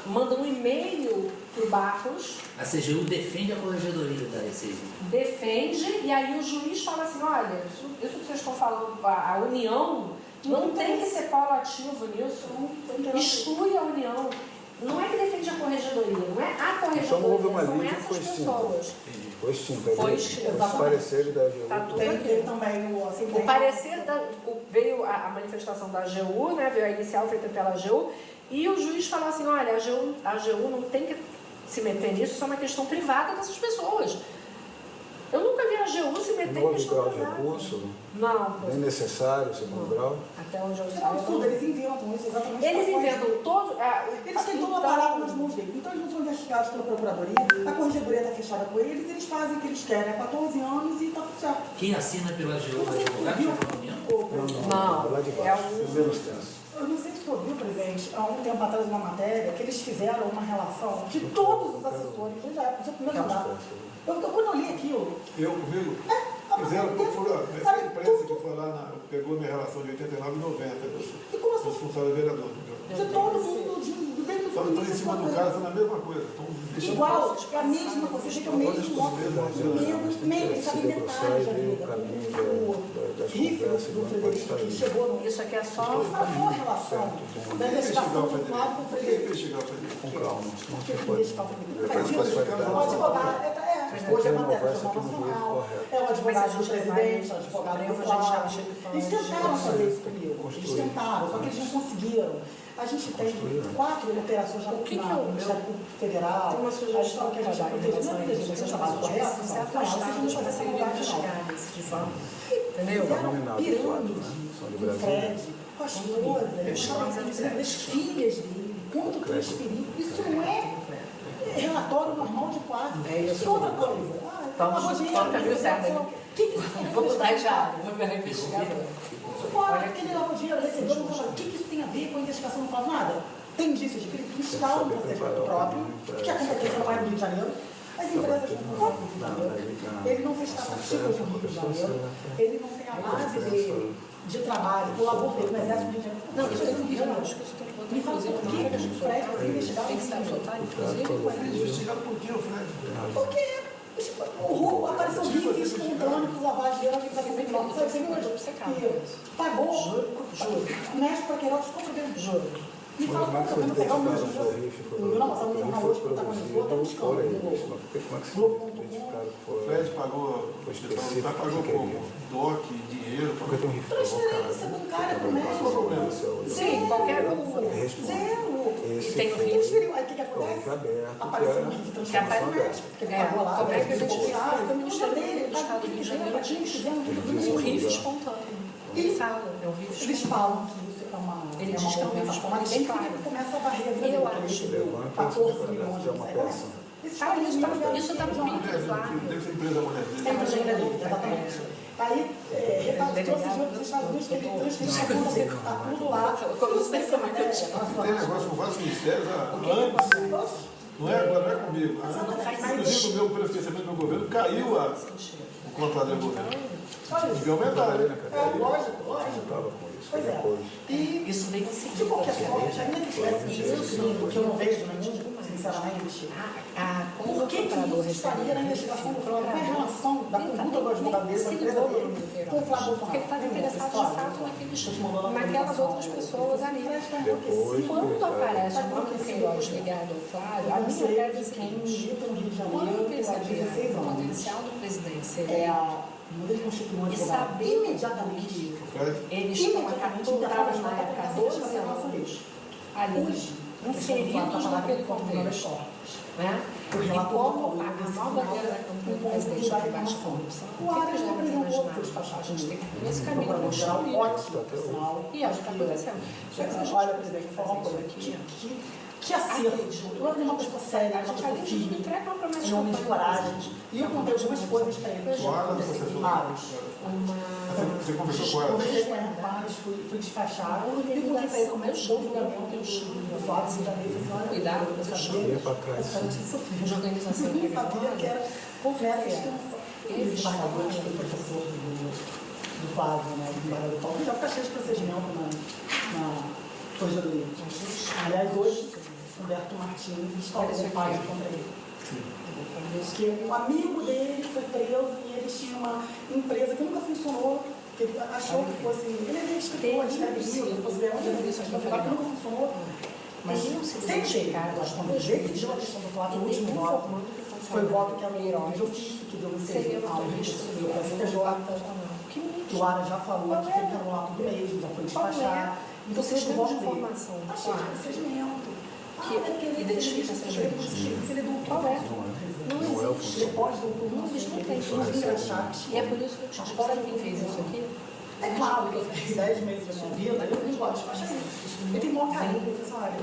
manda um e-mail para o Barros. A CGU defende a corregedoria da Receita. Defende, e aí o juiz fala assim, olha, isso que vocês estão falando, a União não tem que ser polo ativo nisso, exclui a União. Não é que defende a corregedoria, não é a corregedoria, então, houve uma são linha que essas foi pessoas. Foi extinta. Foi extinta. Os pareceres da AGU. Tá tudo Tem aqui. também O parecer, veio a manifestação da AGU, né, veio a inicial feita pela AGU, e o juiz falou assim, olha, a AGU não tem que se meter nisso, isso é uma questão privada dessas pessoas. Eu nunca vi a AGU se meter em questão grau de privada. recurso? Não. Nem necessário, segundo grau? Até onde eu É um sei. absurdo, eles inventam isso exatamente. Eles inventam todo... Eles têm todo o aparato nas mãos deles. Então eles não são investigados pela Procuradoria, a Corregedoria está fechada com eles, eles fazem o que eles querem há 14 anos e está tudo certo. Quem assina pela AGU é o advogado da União? Não, lá de baixo. Menos tenso. Eu não sei se você ouviu, presidente, há um tempo atrás uma matéria que eles fizeram uma relação de todos os assessores, desde a época do seu primeiro mandato. Quando eu li aquilo... Comigo? Fizeram, essa imprensa que foi lá, pegou minha relação de 89 e 90, dos funcionários vereadores. De todo mundo, Estão em cima do caso, na mesma coisa. Igual, é a mesma coisa, você tem o mesmo meio, sabe, detalhes da vida. O Riff do Frederico, que chegou no... Isso aqui é só... Foi uma boa relação da investigação do Flávio com o Frederico. Com calma. Por que investigar o Frederico? Faz isso. O advogado, hoje é matéria do Jornal Nacional, é o advogado do presidente, é o advogado do Flávio. Eles tentaram fazer isso comigo, eles tentaram, só que eles não conseguiram. A gente tem 4 operações no Ministério Federal. Tem uma sugestão que a gente poderia fazer um trabalho correto, você não, vocês não fazem essa lugar entendeu? Pirâmide, com Fred, com as esposas, as filhas dele, quanto transferiu. Isso não é relatório normal de quadro. Isso é outra coisa. Vou mudar já, vou me investigar. Fora aquele lavou dinheiro, recebeu no trabalho. O que isso tem a ver com a investigação? Não faz nada. Tem indícios de crime que instalam um procedimento próprio, que a competência não é no Rio de Janeiro. As empresas não fazem no Rio de Janeiro. Ele não fez tratativas no Rio de Janeiro. Ele não tem a base de trabalho, o labor dele no Exército do Rio de Janeiro. Não, isso é no Rio de Janeiro. Me fala por que o Fred vai investigar o Fred? Investigado por quê, o Fred? Porque apareceu um riff espontâneo para lavar as dinheiro, que vai ser muito bom. Sabe, você pagou, mexe para Queiroz, compra dentro do jogo. Me fala como eu vou pegar o meu jogo. Não, mas a mulher hoje protagonizou, está buscando. O Fred pagou pouco, DOC, dinheiro, transferência bancária para o México. Sim, qualquer zero. Tem o transferiu. Aí o que acontece? Apareceu um riff transferência no México. Porque pagou lá. Como é que a gente fala? O Ministério Público do Estado do Rio de Janeiro diz o riff espontâneo. Eles falam, é o riff espontâneo. Eles falam que isso é uma... Ele diz que é um riff espontâneo. Ele começa a varrer a vida. Eu acho. 14 milhões de reais. Isso está no mito, claro. Deve ser empresa mulher dele. É a empresa dele, exatamente. Aí, trouxe junto dos Estados Unidos que ele transferiu está tudo lá. Tem negócio com vários ministérios antes. Não é agora, não é comigo. Inclusive, o meu prefeitamento do meu governo caiu o contrato do governo. Devia aumentar, né? Lógico. Pois é. E isso vem seguir. De qualquer forma, ainda que tivesse isso, porque eu não vejo nenhum, sinceramente, por que isso estaria na investigação do Flávio? Qual é a relação da conduta do advogado dele, da empresa dele, com o Flávio Bolsonaro? Porque ele estava interessado de fato naquelas outras pessoas ali. Quando aparece o nome do Queiroz ligado ao Flávio, a minha tese é a seguinte: quando perceber o potencial do presidente seria e saber imediatamente eles estão estavam na época 12 anos ali, inseridos naquele contexto, né? E como a nova campanha do presidente vai baixar a corrupção, o que eles devem imaginar? A gente tem que ir nesse caminho construir. E acho que está acontecendo. Olha, presidente, vou falar uma coisa aqui. Que acerto. Eu é uma pessoa séria, uma pessoa firme, em nome de coragem. E eu contei algumas coisas para ele. Você conversou com ela? Conversei com ela, fui despachar. E contei para ele como é o julgamento do Flávio da lei. Cuidado, eu sabia. De organização eu sabia que era confesso. Ele desembargador, que foi professor do Flávio, né? Do desembargador Paulo. Já está cheio de procedimento na corregedoria. Aliás, hoje Humberto Martins, estava com o pai contra ele. Porque um amigo dele foi preso e eles tinham uma empresa que nunca funcionou, que ele achou que fosse. Ele é escritor, escreve livro, fosse ver onde ele que nunca funcionou. Mas sempre quando ele decidiu a questão do voto, o último voto foi o voto que a lei de ofício que deu no CG ao registro do STJ, que o Ara já falou que tem que anular tudo mesmo, já foi despachar. Então, vocês têm informação. Vocês mentam. Que identifica essas vezes. Ele é doutor. Não existe. Ele pode doutor. Não existe. Não tem. E é por isso que eu te digo. Agora, quem fez isso aqui? É claro que eu fiz 10 meses da minha vida, eu não gosto de despachar isso. Eu tenho maior carinho por essa área. Eu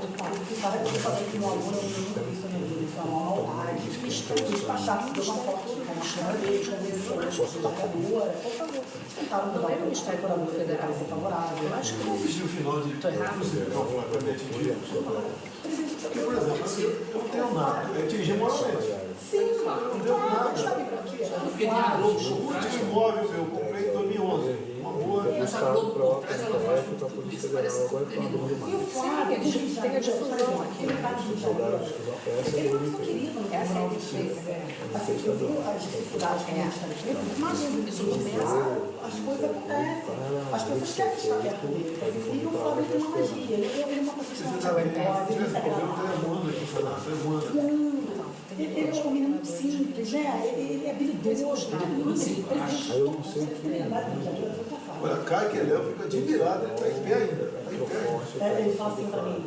estava aqui fazendo com um aluno, eu nunca vi isso na minha vida. Foi uma maldade. Despachar, deu uma foto com a chama dele, conversou, desembargadora. Por favor. Tentaram mudar o Ministério Público Federal ser favorável. Eu acho que não existe o final de. Estou errado? Porque, por exemplo, eu não tenho nada, eu atingi moralmente. Sim, não deu nada. Sabe por quê? O último imóvel eu comprei em 2011. Uma boa. Essa Globo por trás, ela faz tudo isso, parece que E o Flávio, eles têm a difusão aqui. Ele não querido no Tribunal de Justiça. Assim, eu vi as dificuldades que a gente está vivendo, mas isso começa, as coisas acontecem. As pessoas querem estar perto dele. E o Flávio tem uma magia. Ele é uma profissional talentosa, ele é um menino muito simples, né? Ele é habilidoso. Olha, Caio que ele fica admirado, ele está em pé ainda. Ele fala assim para mim,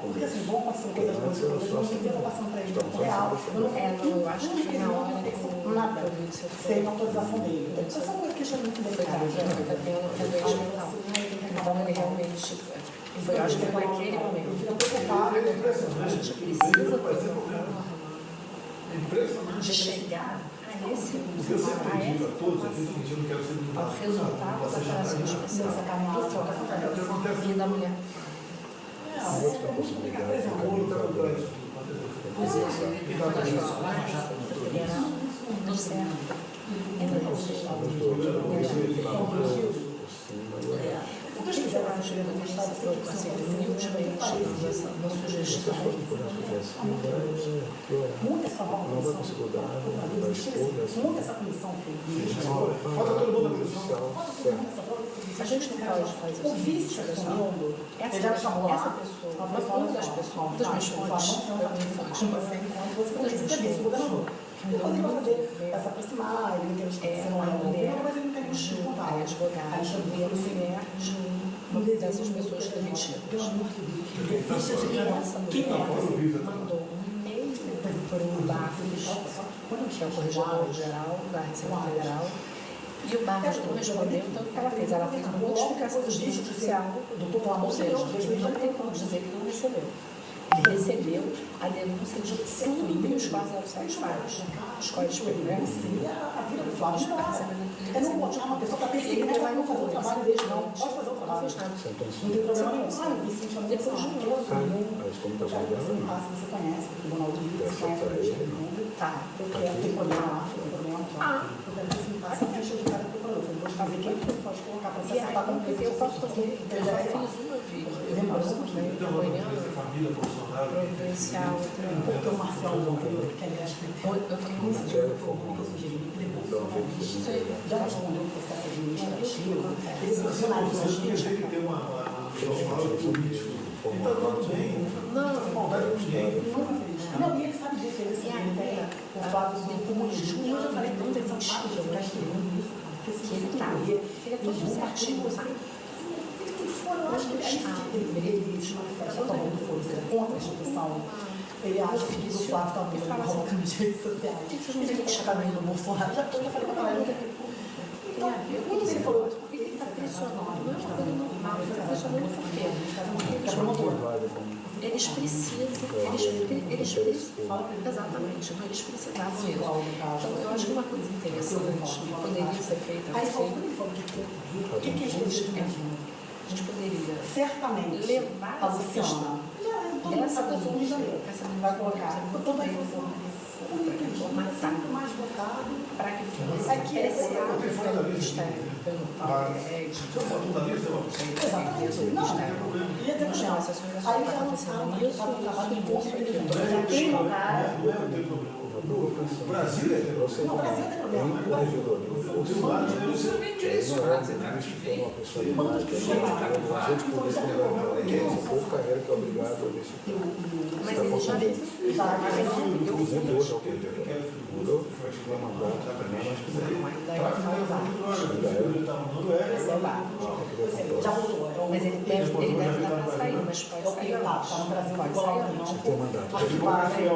porque assim, vão passando coisas boas, eu não sei o que eu estou passando para ele, tempo real. Eu acho que foi na hora nada, sem autorização dele. Isso é uma questão muito delicada. Então ele realmente, eu acho que foi naquele momento. Eu fico preocupado, a gente precisa chegar a esse ao resultado da operação especial e da mulher. No certo. O que você acha que eu estava humildemente uma sugestão? Muita essa comissão. Muita essa comissão que Bota todo mundo na comissão. A gente não pode fazer isso. o vice assumindo, ele já chamou essa lá, pessoa, uma das pessoas, das minhas fontes, você precisa ver esse governador. Depois ele vai fazer, vai se aproximar, ele entende que você não é um governo, mas ele não tem muito de contar. é advogada, mulher de dessas pessoas demitidas. Quem é? Mandou um e-mail para o Barros, que é o corregedor geral da Receita Federal, e o Barros não respondeu, então o que ela fez? Ela fez uma modificação do justiça judicial, ou seja, ele não tem como dizer que não recebeu. Ele recebeu a denúncia de tudo que os 407 faz. Os códigos penais. A vida do Flávio não é não pode uma pessoa está perseguindo, ela vai não fazer o trabalho dele, não. Pode fazer o trabalho. Não tem problema nenhum. O Vicente chamou depois de um você conhece o Tribunal de Justiça, você conhece o Ministério. Tá. Eu quero, tem problema lá, tem problema lá. Eu quero apresentar essa ficha de cada procurador. Eu vou fazer quem você pode colocar para você acertar com o que eu posso fazer. Eu já fiz uma vez. Providencial. Porque o Marcelo Monteiro, que aliás foi eu tenho um que eu sugeri que depois já respondeu o processo administrativo. Ele funcionário Você tem que ter uma político. Então, tudo bem. Não, maldade com ninguém. Não, e ele sabe disso. Ele tem o fato do comunismo. Eu já falei tanto desse fato de ficar escrevendo isso. Porque ele está. Ele é todo certinho, sabe? Eu acho que ele se manifesta a favor do foro, contra a instituição. Ele acha que o Flávio está muito colocando nas redes sociais. Ele tem que chegar no Bolsonaro. Já falei para ele. Então, quando ele falou, ele está pressionando. Não é uma coisa normal, ele está pressionando por quê? Porque eles precisam, exatamente, mas eles precisavam disso. Então, eu acho que uma coisa interessante que poderia ser feita. Aí o que a gente poderia certamente levar a Luciana dessa do Rio de Janeiro, vai colocar toda a informação muito mais votado para que fosse aqui é pelo Ministério, pelo próprio médico, exatamente. Não, ia ter problema. Aí já lançaram que estava um trabalho em contra já tem lugar. O Brasil é Não, o Brasil tem problema. Mas ele já já voltou. Mas ele deve estar para sair, mas pode sair. Tá no Brasil, pode sair.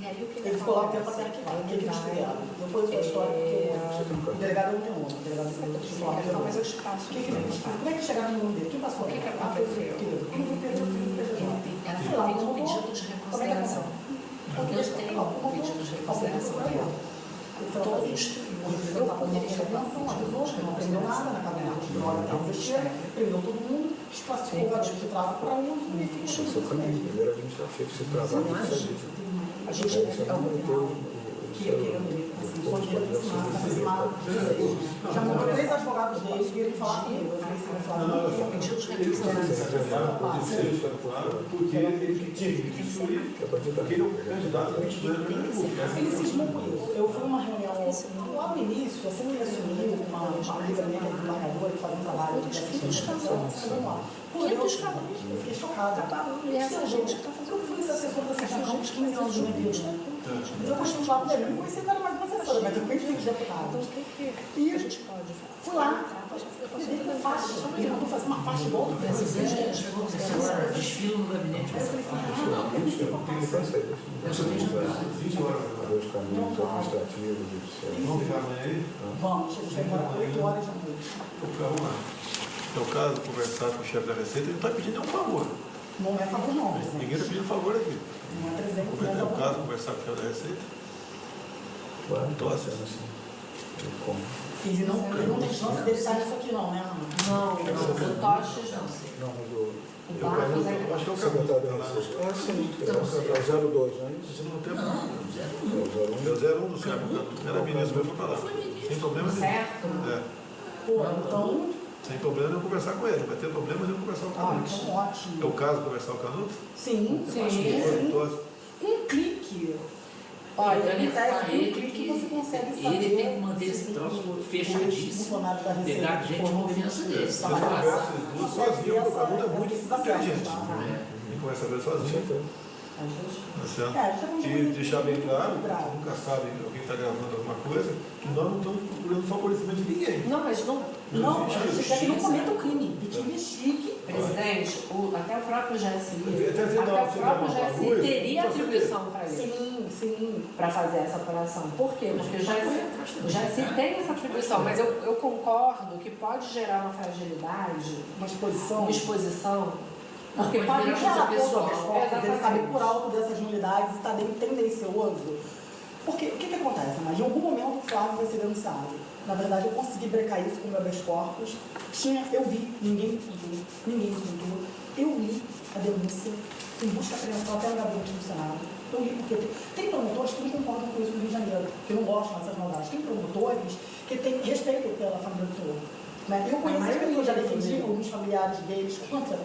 E aí o que ele ficou lá um tempo até arquivado. O que eles fizeram? Depois da história, porque o delegado não tem nome. O delegado não mas eu te passo. O que eles fizeram? Como é que chegaram no nome dele? Quem passou? O que aconteceu? Ela fez um pedido de reconsideração. Eu tenho um pedido de reconsideração dela. Todos eu poderia não aprendeu nada na cadeia. Prendeu todo mundo, classificou o tipo de tráfico para um e ficou Isso é o caminho. Primeiro administrativo, se travar com isso. a gente é o modelo que eu queria já mandou 3 advogados deles virem falar comigo. Eu falei, você vai falar comigo? Pediu de reconsideração. Porque ele tinha que destruir, porque ele é o candidato a ele cismou com isso. Eu fui numa reunião lá no início, assim que ele assumiu, uma amiga minha que é desembargadora, que faz um trabalho de assistência. Eu fiquei chocada. E essa gente que está fazendo. Eu fui assessora da Associação de 15 anos de minha vida. Eu costumo falar com ele, eu não conhecia que era mais uma assessora, mas eu conheci de deputado. E a gente pode fui lá, eu dei uma faixa, ele mandou fazer uma faixa igual do presidente. Desfilo no gabinete. Os caminhos administrativos, Vamos ficar amanhã aí? Vamos, a gente vai embora 8 horas da noite. É o caso de conversar com o chefe da Receita, ele não está pedindo nenhum favor. Não é favor, não. Ninguém está pedindo favor aqui. Não é presente. É o caso de conversar com o chefe da Receita. estou acessando assim. Ele não tem chance dele sair disso aqui, não, né, Ana? Não, o Toches não. Não, mas o Barcos é eu acho que é o secretário da Receita. Ah, sim, é o 02, não é isso? Não tem é o 01 do Sérgio Canuto. Era ministro, foi para lá. Sem problema nenhum. Certo. Pô, então... Sem problema nenhum conversar com ele. Não vai ter problema nenhum conversar com o Canuto. Então ótimo. É o caso de conversar com o Canuto? Sim. Um clique. Olha, ele tá um clique você consegue saber. Ele tem que manter esse troço fechadíssimo. Pegar gente de confiança dele. Se eu converso duas sozinho, o Canuto é muito inteligente. Ele conversa bem sozinho. E deixar bem claro, você nunca sabe alguém está gravando alguma coisa, que nós não estamos procurando favorecimento de ninguém. Não, mas não. Não, a gente quer que não cometa o crime, que te investigue. Presidente, até o próprio GSI, GSI teria atribuição para ele. Sim. Para fazer essa operação. Por quê? Porque o GSI tem essa atribuição, mas eu concordo que pode gerar uma fragilidade, uma exposição. Porque pode gerar pessoal. Ele sabe por alto dessas nulidades e está tendencioso. Porque o que acontece? Mas em algum momento o Flávio vai ser denunciado. Na verdade, eu consegui brecar isso com o meu habeas corpus. Eu vi, ninguém me contou. Eu li a denúncia em busca apreensão até no gabinete do Senado. Eu li porque tem promotores que não concordam com isso no Rio de Janeiro, que não gostam dessas maldades. Tem promotores que têm respeito pela família do senhor. Né? Eu conheço as pessoas, já defendi alguns familiares deles contra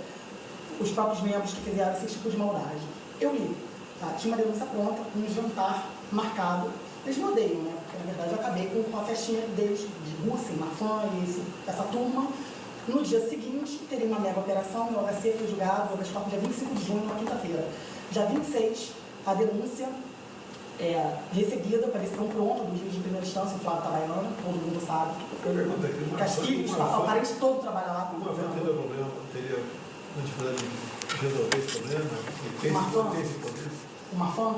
os próprios membros que fizeram esse tipo de maldade. Eu li. Tá? Tinha uma denúncia pronta, um jantar marcado. Eles me odeiam, né? Porque, na verdade, eu acabei com a festinha deles, de Rússia, Mafã e essa turma. No dia seguinte, teria uma mega operação, o HC foi julgado, o habeas corpus dia 25 de junho, na quinta-feira. Dia 26, a denúncia recebida, parecia pronto, do juiz de primeira instância, o Flávio Tabaiano, todo mundo sabe. Que as filhas, o parente todo trabalha lá com o governo. Não teria problema, não teria dificuldade de resolver esse problema? Tem esse poder? O Marfan?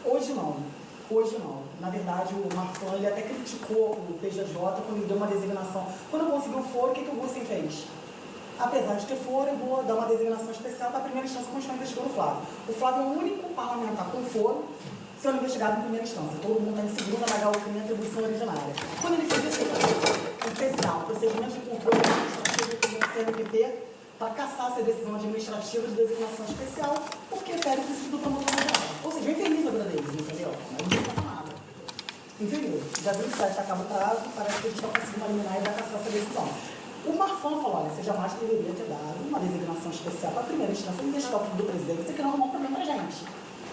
Hoje não. Na verdade, o Marfan ele até criticou o PJJ quando ele deu uma designação. Quando eu consegui o foro, o que o Gussen fez? Apesar de ter foro, eu vou dar uma designação especial para a primeira instância continuar investigando o Flávio. O Flávio é o único parlamentar com foro sendo investigado em primeira instância. Todo mundo está em segunda, vai dar o crime e atribuição originária. Quando ele fez isso, especial, procedimento de controle administrativo do CNPP, para cassar essa decisão administrativa de designação especial, porque pede o princípio do promotor geral. Ou seja, infeliz a vida deles, entendeu? Não passa nada. Infeliz. Já viu que acaba o prazo, parece que a gente vai conseguir eliminar e vai cassar essa decisão. O Marfan falou, olha, você jamais deveria ter dado uma designação especial para a primeira instância e deixar o filho do presidente, você que não arrumou um problema pra gente.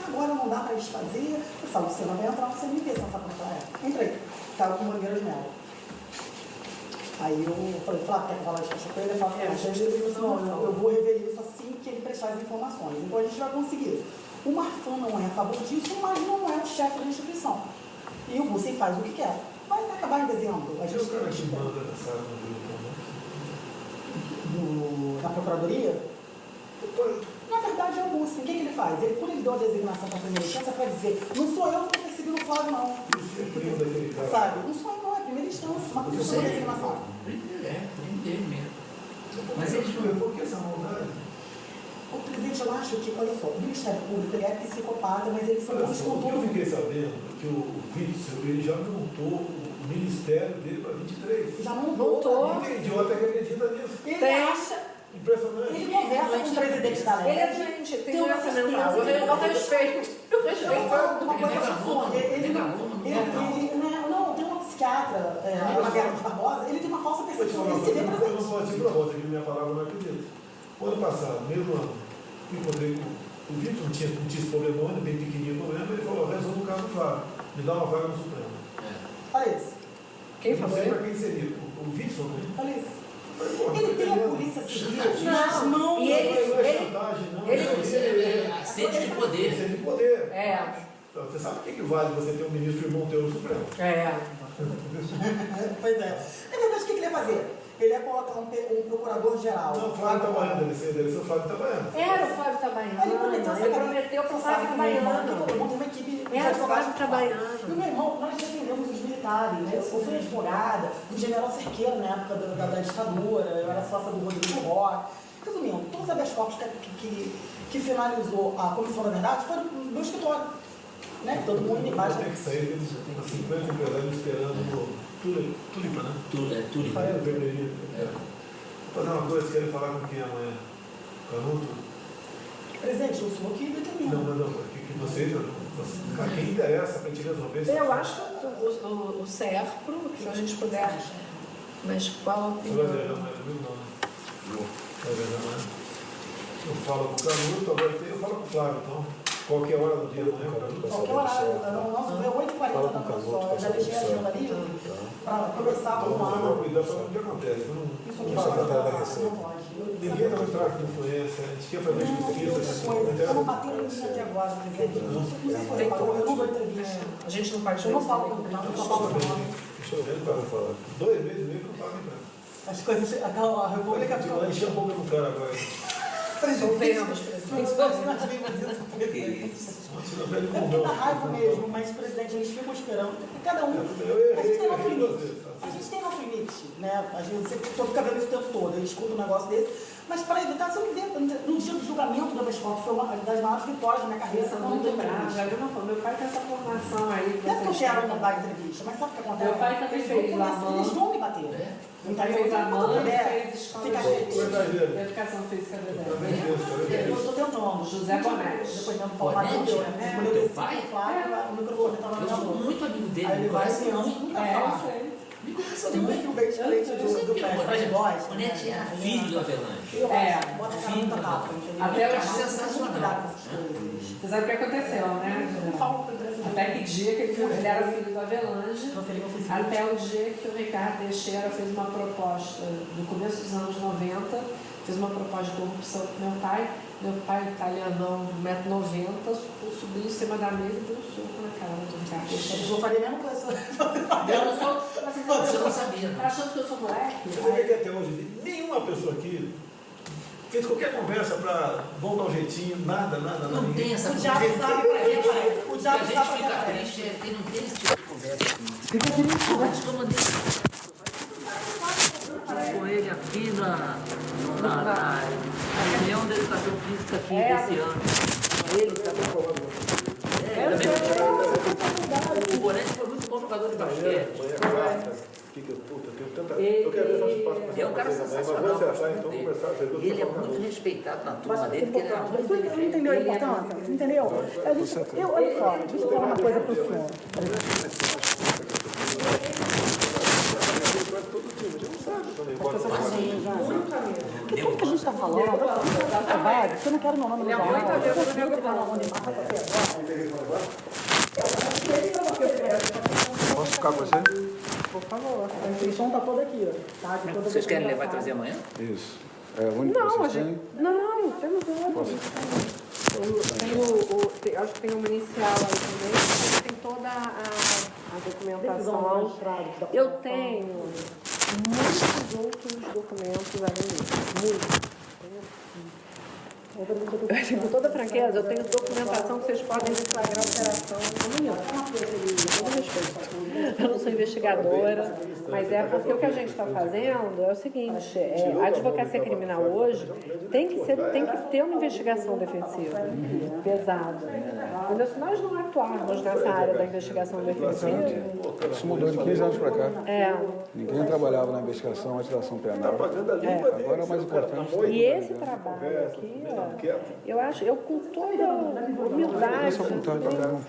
Agora não dá para desfazer. Eu falo, você não vai entrar no CNT, você não sabe como é. Entrei. Estava com o Moreira de Mello. Aí eu falei, Flávio, quer que eu fale de com ele? Ele falou, não, eu vou rever isso assim que ele prestar as informações. Então a gente vai conseguir isso. O Marfan não é a favor disso, mas não é o chefe da instituição. E o Bussi faz o que quer. Vai acabar em dezembro. A gente cara que manda nessa área na Procuradoria? Na verdade é o Bussi. O que ele faz? Ele, quando ele deu a designação para a primeira instância, para dizer, não sou eu que estou perseguindo o Flávio, não. Sabe? Não sou eu, não. É a primeira instância. Uma pessoa de designação. Ele mesmo. Mas ele por que essa maldade? O presidente, eu acho que, olha só, o Ministério Público ele é psicopata, mas eles são bons com tudo. Eu fiquei sabendo que o Witzel, ele já montou o ministério dele para 23. Já montou. Ninguém idiota que acredita nisso. Ele acha... Impressionante. Ele conversa com o presidente da lei. Ele é doente, tem uma doença mental. Eu respeito. Uma coisa não, tem uma psiquiatra, a Vera de Barbosa, ele tem uma falsa percepção. Ele se vê presente. Eu não sou antigo para você, que minha palavra não acredita. O ano passado, mesmo ano, eu encontrei com o Vitor, não tinha esse problema, bem pequenininho o problema, ele falou, resolve o caso do Flávio, me dá uma vaga no Supremo. Olha isso. Quem falou? Não sei para quem seria, o Vitor, né? Olha isso. Ele tem a polícia civil nas mãos. E ele sede de poder. Sede de poder. É. Você sabe o que vale você ter um ministro irmão teu no Supremo? É. Pois é. Na verdade, o que ele ia fazer? Ele ia colocar um procurador-geral. Não, o Flávio Itabaiana, deve ser o Flávio Itabaiana. Era o Flávio Itabaiana. Ele prometeu para o Flávio Itabaiana. Uma equipe de Era o Flávio Itabaiana. E o meu irmão, nós defendemos os militares, né? Eu fui advogada do general Cerqueira na época da ditadura, eu era sócia do Rodrigo Roque. Resumindo, todos os habeas corpus que finalizou a Comissão da Verdade foram no meu escritório. Né? Todo mundo embaixo. Tem que sair, tem 50 empresários esperando no Tulipa, né? Tulipa. Aí no vermelhinho. Vou fazer uma coisa, vocês querem falar com quem amanhã? Canuto? Presidente, o senhor que determina. Não, que vocês, a quem interessa para a gente resolver isso? Eu acho que o SERPRO, que a gente puder. Mas qual a Você opinião? vai viajar amanhã comigo? Não, né? Vai viajar amanhã? Eu falo com o Canuto, agora eu falo com o Flávio, então. Qualquer hora do dia amanhã, Canuto. Qualquer horário. Nossa, é 8h40 da manhã. Eu já deixei a agenda livre para conversar com o Ana. Cuidar para o que acontece. Isso aqui não pode. Ninguém está no tráfico de influência, a gente quer fazer justiça. Eu não bateu em mim até agora, presidente. Não sei se foi reparou, eu não dou entrevista. A gente não pode. Eu não falo com o eu só falo com o nome. Deixa eu ver, para falar. 2 meses e meio que eu falo em casa. As coisas. A República ficou lá encher a boca do cara agora. Resolvemos, presidente. Nós vimos isso, presidente. É porque dá raiva mesmo, mas, presidente, eles ficam esperando. Cada um. A gente tem nosso limite. A gente tem nosso limite, né? A gente só fica vendo isso o tempo todo. Eu escuto um negócio desse. Mas para evitar, você não vê, no dia do julgamento da Vescop, foi uma das maiores vitórias da minha carreira. São muito bravos. Meu pai tem essa formação aí. Não é que eu quero não dar entrevista, mas sabe o que acontece? Meu pai também fez lá. Eles vão me bater. Então, fez a mãe, fez escola de educação física do eu estou tentando. José Bonete. Depois tendo Palmarinho, né? Quando eu desci o Flávio, o microfone estava na minha mão. Eu sou muito amigo dele. Aí ele vai assim, eu nunca falo. Me conhece Tem um perfil bem diferente do Fred Góes. O Neto era filho do Avelange. Bota a cara muita capa, entendeu? Até o sensacional. Você sabe o que aconteceu, né? Não falo com o até que dia que ele era filho do Avelange, até o dia que o Ricardo Teixeira fez uma proposta, no começo dos anos 90, fez uma proposta de corrupção com meu pai italianão de 1,90m, subiu em cima da mesa e deu um soco na cara do Ricardo Teixeira. Eu faria a mesma coisa. Eu não sou... Você não sabia. Tá achando que eu sou moleque? Você vê que até hoje nenhuma pessoa aqui fez qualquer conversa para voltar ao jeitinho, nada. Não tem essa conversa. O diabo sabe pra gente. O diabo sabe pra fica triste é que não tem esse tipo de conversa aqui. Fica triste, mas como com ele aqui na reunião da educação física aqui desse ano. Ele também. O Bonetti foi muito bom jogador de basquete. fica, puta, eu tenho tanta... Eu quero ver se eu espaço para É um cara sensacional. Mas você achar, então, conversar, você viu? Ele é muito respeitado na turma dele, porque ele é muito Você não entendeu a importância? Você entendeu? Olha só, deixa eu falar uma coisa para o senhor. Tudo que a gente está falando, você não quer meu nome no jornal. Posso ficar com você? Por favor, a inscrição está toda aqui. Tá? Aqui toda Vocês querem levar e trazer amanhã? Isso. É o único que vocês têm? Não, temos outro. Acho que tem uma inicial aí também, mas tem toda a documentação. Eu tenho muitos outros documentos além disso. Muitos. Com toda franqueza, eu tenho documentação que vocês podem deflagrar a operação amanhã. Com todo respeito. Eu não sou investigadora, mas é porque o que a gente está fazendo é o seguinte, a advocacia criminal hoje tem que ter uma investigação defensiva pesada. Entendeu? Se nós não atuarmos nessa área da investigação defensiva... Isso mudou de 15 anos para cá. É. Ninguém trabalhava na investigação, na ativação penal. Agora é o mais importante. E esse trabalho aqui, eu acho, eu com toda humildade... Eu sou contrário para caramba.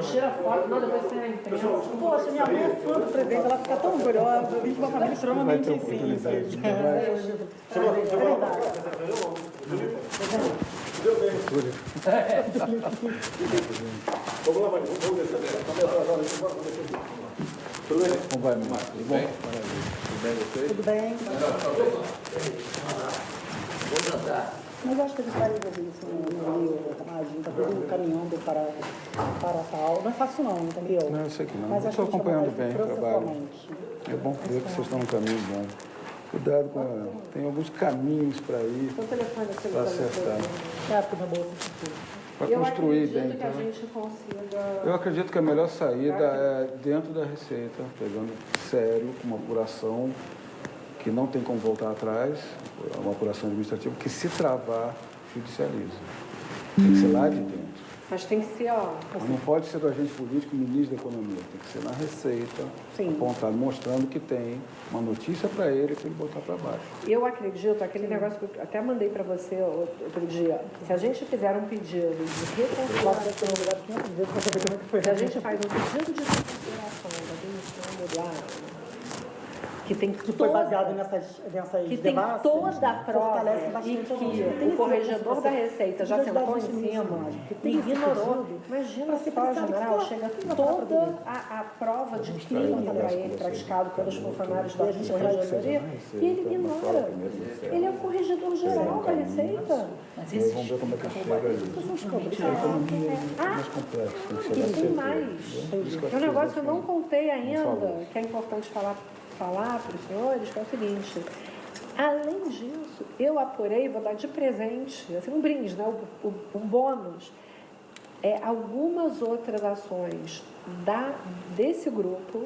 Tira foto, não, depois você imprensa. Poxa, minha mãe é fã do presidente, ela fica tão orgulhosa. Eu vim de uma família extremamente simples. É verdade. Vamos lá, Maria, vamos descer. Está meio atrasado, vamos descer. Tudo bem? Como vai, Márcio? Tudo bem? Maravilha. Tudo bem, vocês? Tudo bem? Vamos jantar. Mas eu acho que a gente vai resolver isso no Rio, a gente está todo caminhando para tal. Não é fácil não, entendeu? Não, eu sei que não. Mas Eu acho estou que a gente vai acompanhando bem o trabalho. processualmente. É bom ver que vocês estão no caminho bom. Cuidado com ela. Tem alguns caminhos para ir, Seu telefone é para acertar. É, porque minha bolsa Para construir bem. Eu acredito que a gente consiga... Eu acredito que a melhor saída é dentro da Receita, pegando sério, com uma apuração que não tem como voltar atrás, uma apuração administrativa que, se travar, judicializa. Tem que ser lá de dentro. Mas tem que ser, ó... Mas não pode ser do agente político, ministro da Economia. Tem que ser na Receita, apontado, mostrando que tem uma notícia para ele para ele botar para baixo. Eu acredito, aquele negócio que eu até mandei para você outro dia, se a gente fizer um pedido de reconciliação, se a gente faz um pedido de reconciliação da demissão do Eduardo, que tem que foi baseado nessas que tem toda a prova e que o corregedor da Receita já sentou em cima e ignorou. Imagina só, general, chega toda a prova de crime para ele, praticado pelos funcionários da corregedoria, e ele ignora. Ele é o corregedor geral da Receita. Vamos ver como é que chega ali. A economia é mais complexa. E tem mais. É um negócio que eu não contei ainda, que é importante falar para os senhores, que é o seguinte: além disso, eu apurei, vou dar de presente, assim, um brinde, né, um bônus, algumas outras ações desse grupo.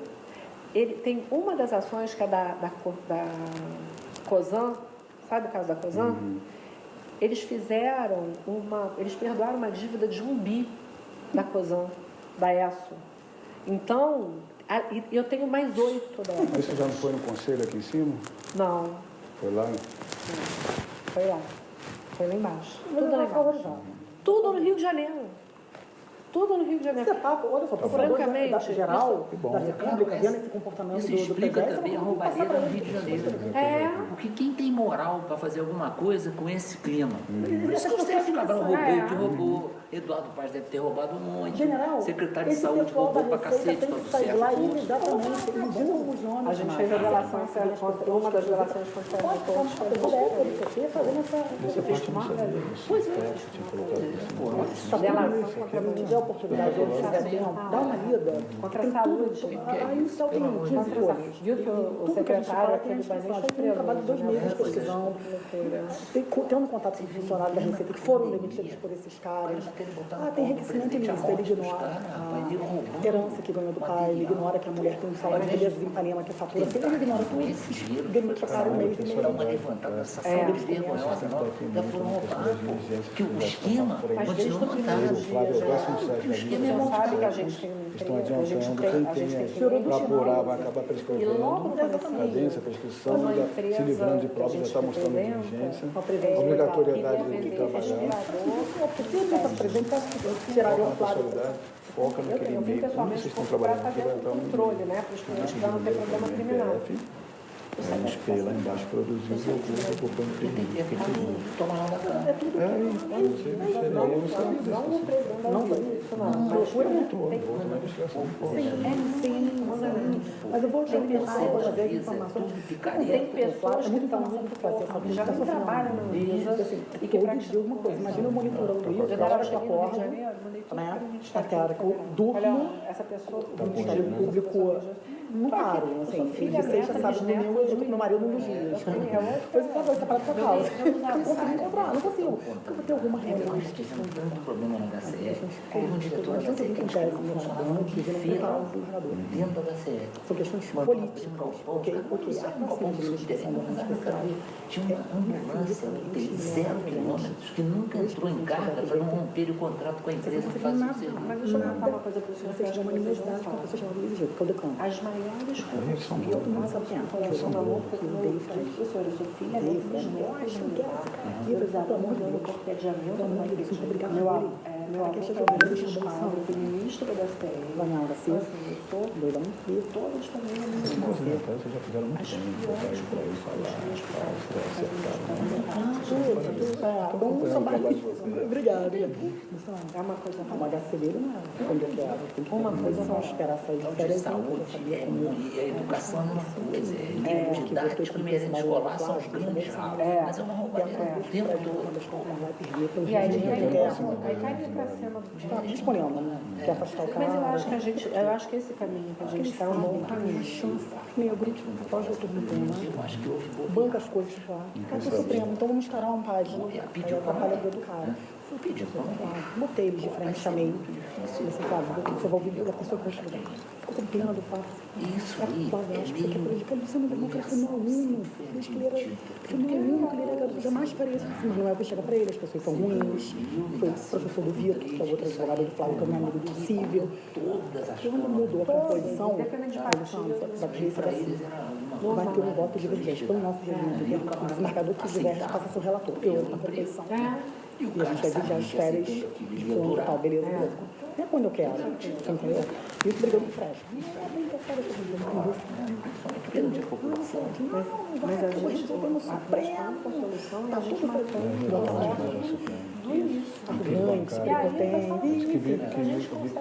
Ele tem uma das ações que é da COSAN, sabe o caso da COSAN? Eles eles perdoaram uma dívida de 1 bi da COSAN, da ESSO. Então, eu tenho mais 8 delas. Mas você já não foi no conselho aqui em cima? Não. Foi lá? Foi lá. Foi lá embaixo. Tudo lá embaixo. Tudo no Rio de Janeiro. Tudo no Rio de Janeiro. Você paga, olha só, francamente, geral da República, vendo esse comportamento isso do explica PDS, também a roubalheira no Rio de Janeiro. Porque quem tem moral para fazer alguma coisa com esse clima? Por isso que o Sérgio Cabral roubou o que roubou. Eduardo Paz deve ter roubado um monte. General, secretário de saúde roubou pra cacete para o Sérgio. A gente fez a relação, uma das relações com o Sérgio Cortes foi fazendo essa... Pois é. Relação contra oportunidade hoje, se der tempo, dá uma lida. Contra Tem a saúde. tudo. Aí o céu tem 15 folhas. Viu que o Tudo que a gente secretário fala aqui tem do Banês a foi gente tem um trabalho de 2 meses preso, né? pesquisando, tendo contato com os funcionários da Receita que foram demitidos por esses caras. Tem enriquecimento ilícito, ele ignora a herança que ganhou do pai, ele ignora que a mulher tem um salário de beleza em Ipanema que fatura, ele ignora tudo, demite o cara um mês e meio. Dá uma levantada nessa sala vergonhosa, já foram roubar, que o esquema continua montado. O esquema sabe que a gente tem estão adiantando, quem tem para apurar vai acabar prescrevendo, cadência, prescrição, se livrando de provas, já está mostrando diligência, obrigatoriedade de trabalhar. Foca naquele meio, como vocês estão trabalhando aqui, vai entrar no controle, né, para os clientes para não ter problema criminal. Aí o espelho lá embaixo produziu o recurso, ocupou um terreno. Toma lá da cama. Mas eu vou tentar fazer as informações. Tem pessoas que estão que já não trabalham na Luísa e que praticam alguma coisa. Imagina eu monitorando isso, da hora que eu acordo, né? Até a hora que eu durmo, essa pessoa o Ministério Público não paro, assim, de sexta, sábado, domingo, eu com meu marido nos dias. Depois eu falo, separado da causa. Eu não consigo encontrar, não consigo. Porque eu vou ter alguma reunião. Tem um grande problema na HCE. Teve um diretor da HCE que acontece no governador, que não prepara o governador. dentro da HCE. São questões políticas. Ok, tinha uma ambulância de 0 quilômetros que nunca entrou em carga para não romper o contrato com a empresa que fazia o serviço. Mas deixa eu contar uma coisa para o senhor. Vocês têm uma animosidade com a pessoa chamada Luiz Gil, que eu decano. As maiores corrupções que eu faço aqui, eu sou maluco, eu sou filha de Deus, pelo amor de Deus, porque é de amigo, meu avô foi ministro da SPM, Vanhal da Silva, doidão, e todas também na minha Vocês já fizeram muito bem. Obrigada. É uma coisa, uma HCD não é quando eu quero. Uma coisa não esperar sair de férias. Saúde é ruim, a educação é uma coisa, livro didático, merenda escolar são os grandes ralos, mas é uma roubalheira o tempo todo. E aí cai pra cima do respondendo, né? Quer afastar o cara. Mas eu acho que esse caminho que a gente está é um bom caminho. Negro, pode outro problema. Banca as coisas lá. Vai pro Supremo, então vamos escalar uma página. Aí eu trabalho do cara. Eu pedi, botei eles de frente, chamei. Você sabe, você vai ouvir a pessoa que vai chegar. Ficou com pena do fato. Isso aí, eu acho que você quer prejudicar ele. Você não vai colocar meu aluno. Desde que ele era aluno, que ele era garoto, jamais faria isso. Mas não é o que chega para ele, as pessoas são ruins. Foi o professor do Vitor, que é o outro advogado do Flávio, que é o meu amigo do Cível. Quando mudou a composição da polícia da Cível, vai ter um voto divergente. Pelo nosso regime, o desembargador que diverge passa a ser o relator. Eu, na composição. E a gente vai vigiar as férias de fundo e tal, beleza. Não é quando eu quero, você entendeu? E isso brigando fresh. Mas a gente resolveu no Supremo, tá tudo matando. Arrogantes, prepotentes.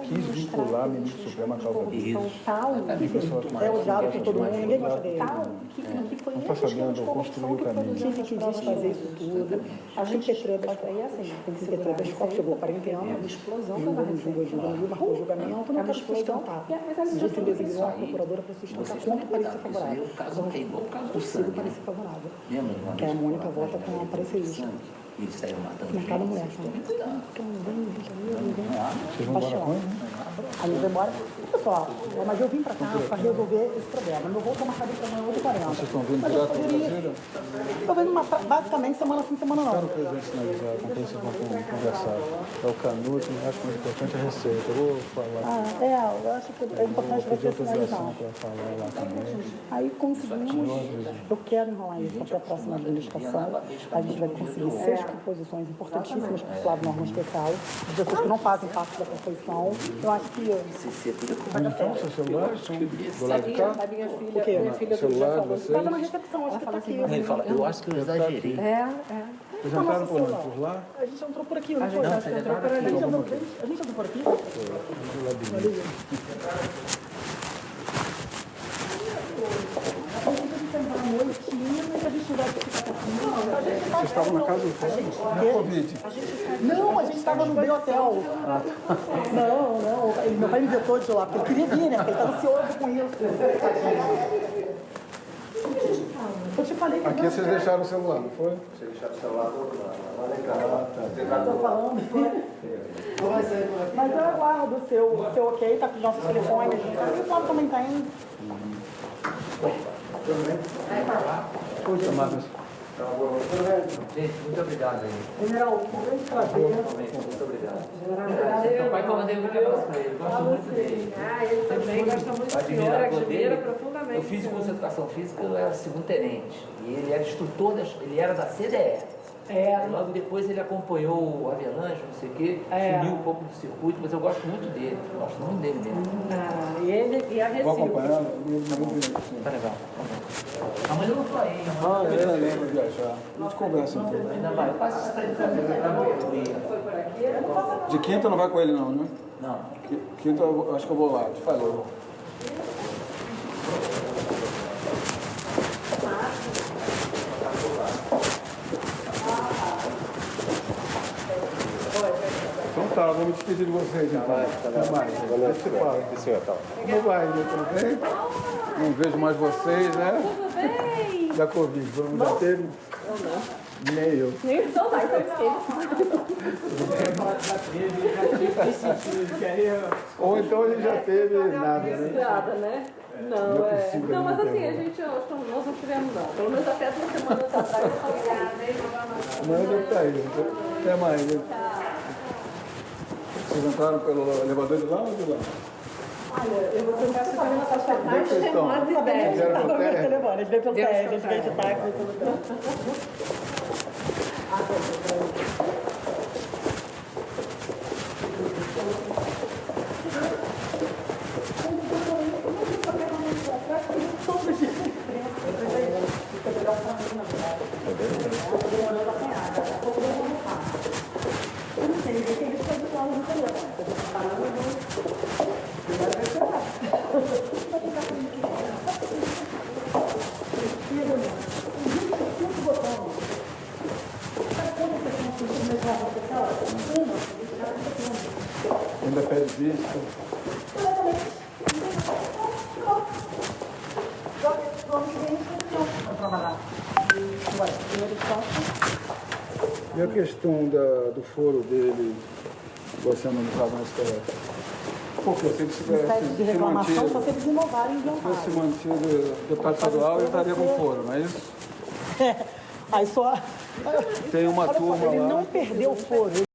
Quis vincular o ministro do Supremo à causa disso. É odiado por todo mundo, ninguém gosta dele. Não está sabendo construir o caminho. Quem que quis fazer isso tudo? A gente tem que ter trevas fortes, chegou a 40 anos, julga, marcou o julgamento, não quero sustentar. A gente designou uma procuradora para sustentar contra o parecer favorável. Então, consigo parecer favorável. Que a Mônica vota com a parecerista. Eles saíram matando. Mercado mulher. Vocês vão embora quando? Aí eu vou embora. Pessoal, mas eu vim para cá para resolver esse problema. Meu voo está marcado para amanhã 8h40. Vocês estão vindo direto para Brasília? Estou vendo basicamente semana sim, semana não. Quero o presidente sinalizar, com quem vocês vão conversar. É o Canuto, eu acho que o mais importante é a receita. Eu vou falar. Eu acho que é importante você sinalizar. Para falar lá também. Aí conseguimos, eu quero enrolar isso até a próxima administração. A gente vai conseguir 6 composições importantíssimas para o Flávio Norma Especial, de pessoas que não fazem parte da composição. Eu acho que então, seu celular, do lado de cá? O quê? Minha filha celular de vocês? estava na recepção, acho que está aqui. Ele fala, eu acho que eu exagerei. Vocês entraram por onde? Por lá? A gente entrou por aqui, não foi? A gente entrou por ali. A gente entrou por aqui? A gente vai entrar à noitinha, mas a gente vai ficar Vocês estavam na casa do na Covid? Não, a gente estava no meu hotel. Não. Meu pai me vetou de lá, porque ele queria vir, né? Porque ele estava ansioso com isso. Eu te falei que Aqui não, vocês deixaram o celular, não foi? Vocês deixaram o celular lá legal. Estou falando. Mas eu aguardo o seu ok, tá com os nossos telefones. O Flávio também tem. Gente, muito obrigado aí. General, um grande prazer. Muito obrigado. Meu pai mandei um abraço para ele. Gosto muito dele. Ele também gosta muito do senhor, admira profundamente. Eu fiz curso de educação física, eu era segundo tenente. E ele era instrutor, ele era da CDE. Logo depois ele acompanhou o Avelange, não sei o quê, sumiu um pouco do circuito, mas eu gosto muito dele. Gosto muito dele mesmo. E ele e a Vou Recife. acompanhar. Tá legal. Amanhã eu não tô aí. Eu lembro de viajar. A gente conversa então. Ainda vai. Passa isso pra ele também. De quinta não vai com ele não, né? Não. Quinta eu acho que eu vou lá, te falou. Então tá, vou me despedir de vocês então. Até mais. Como vai, tudo bem? Não vejo mais vocês, né? Tudo bem? Da Covid, vamos já teve? Eu não. Nem eu. Então tá, então esquece. Ou então a gente já teve nada, né? Nada, né? Não, Não é possível, Não, mas não assim, tem. a gente, nós não tivemos não. Pelo menos até 2 semanas atrás eu falei, Mas eu tá aí. Até mais. Né? Vocês entraram pelo elevador de lá ou de lá? Olha, eu vou tentar saber na sua Onde é que vocês estão? Vieram pelo telefone, a gente veio pelo TR, a gente veio de táxi, veio pelo telefone. Eu não sei, ninguém tem visto fazer aula no telefone. Ainda pede visto. E a questão do foro dele, você analisava no STF? Porque se ele tivesse de reclamação, só se eles inovarem de se tivesse mantido deputado estadual, ele estaria com foro, não é isso? Aí só... Tem uma Olha só, turma ele lá. não perdeu o foro.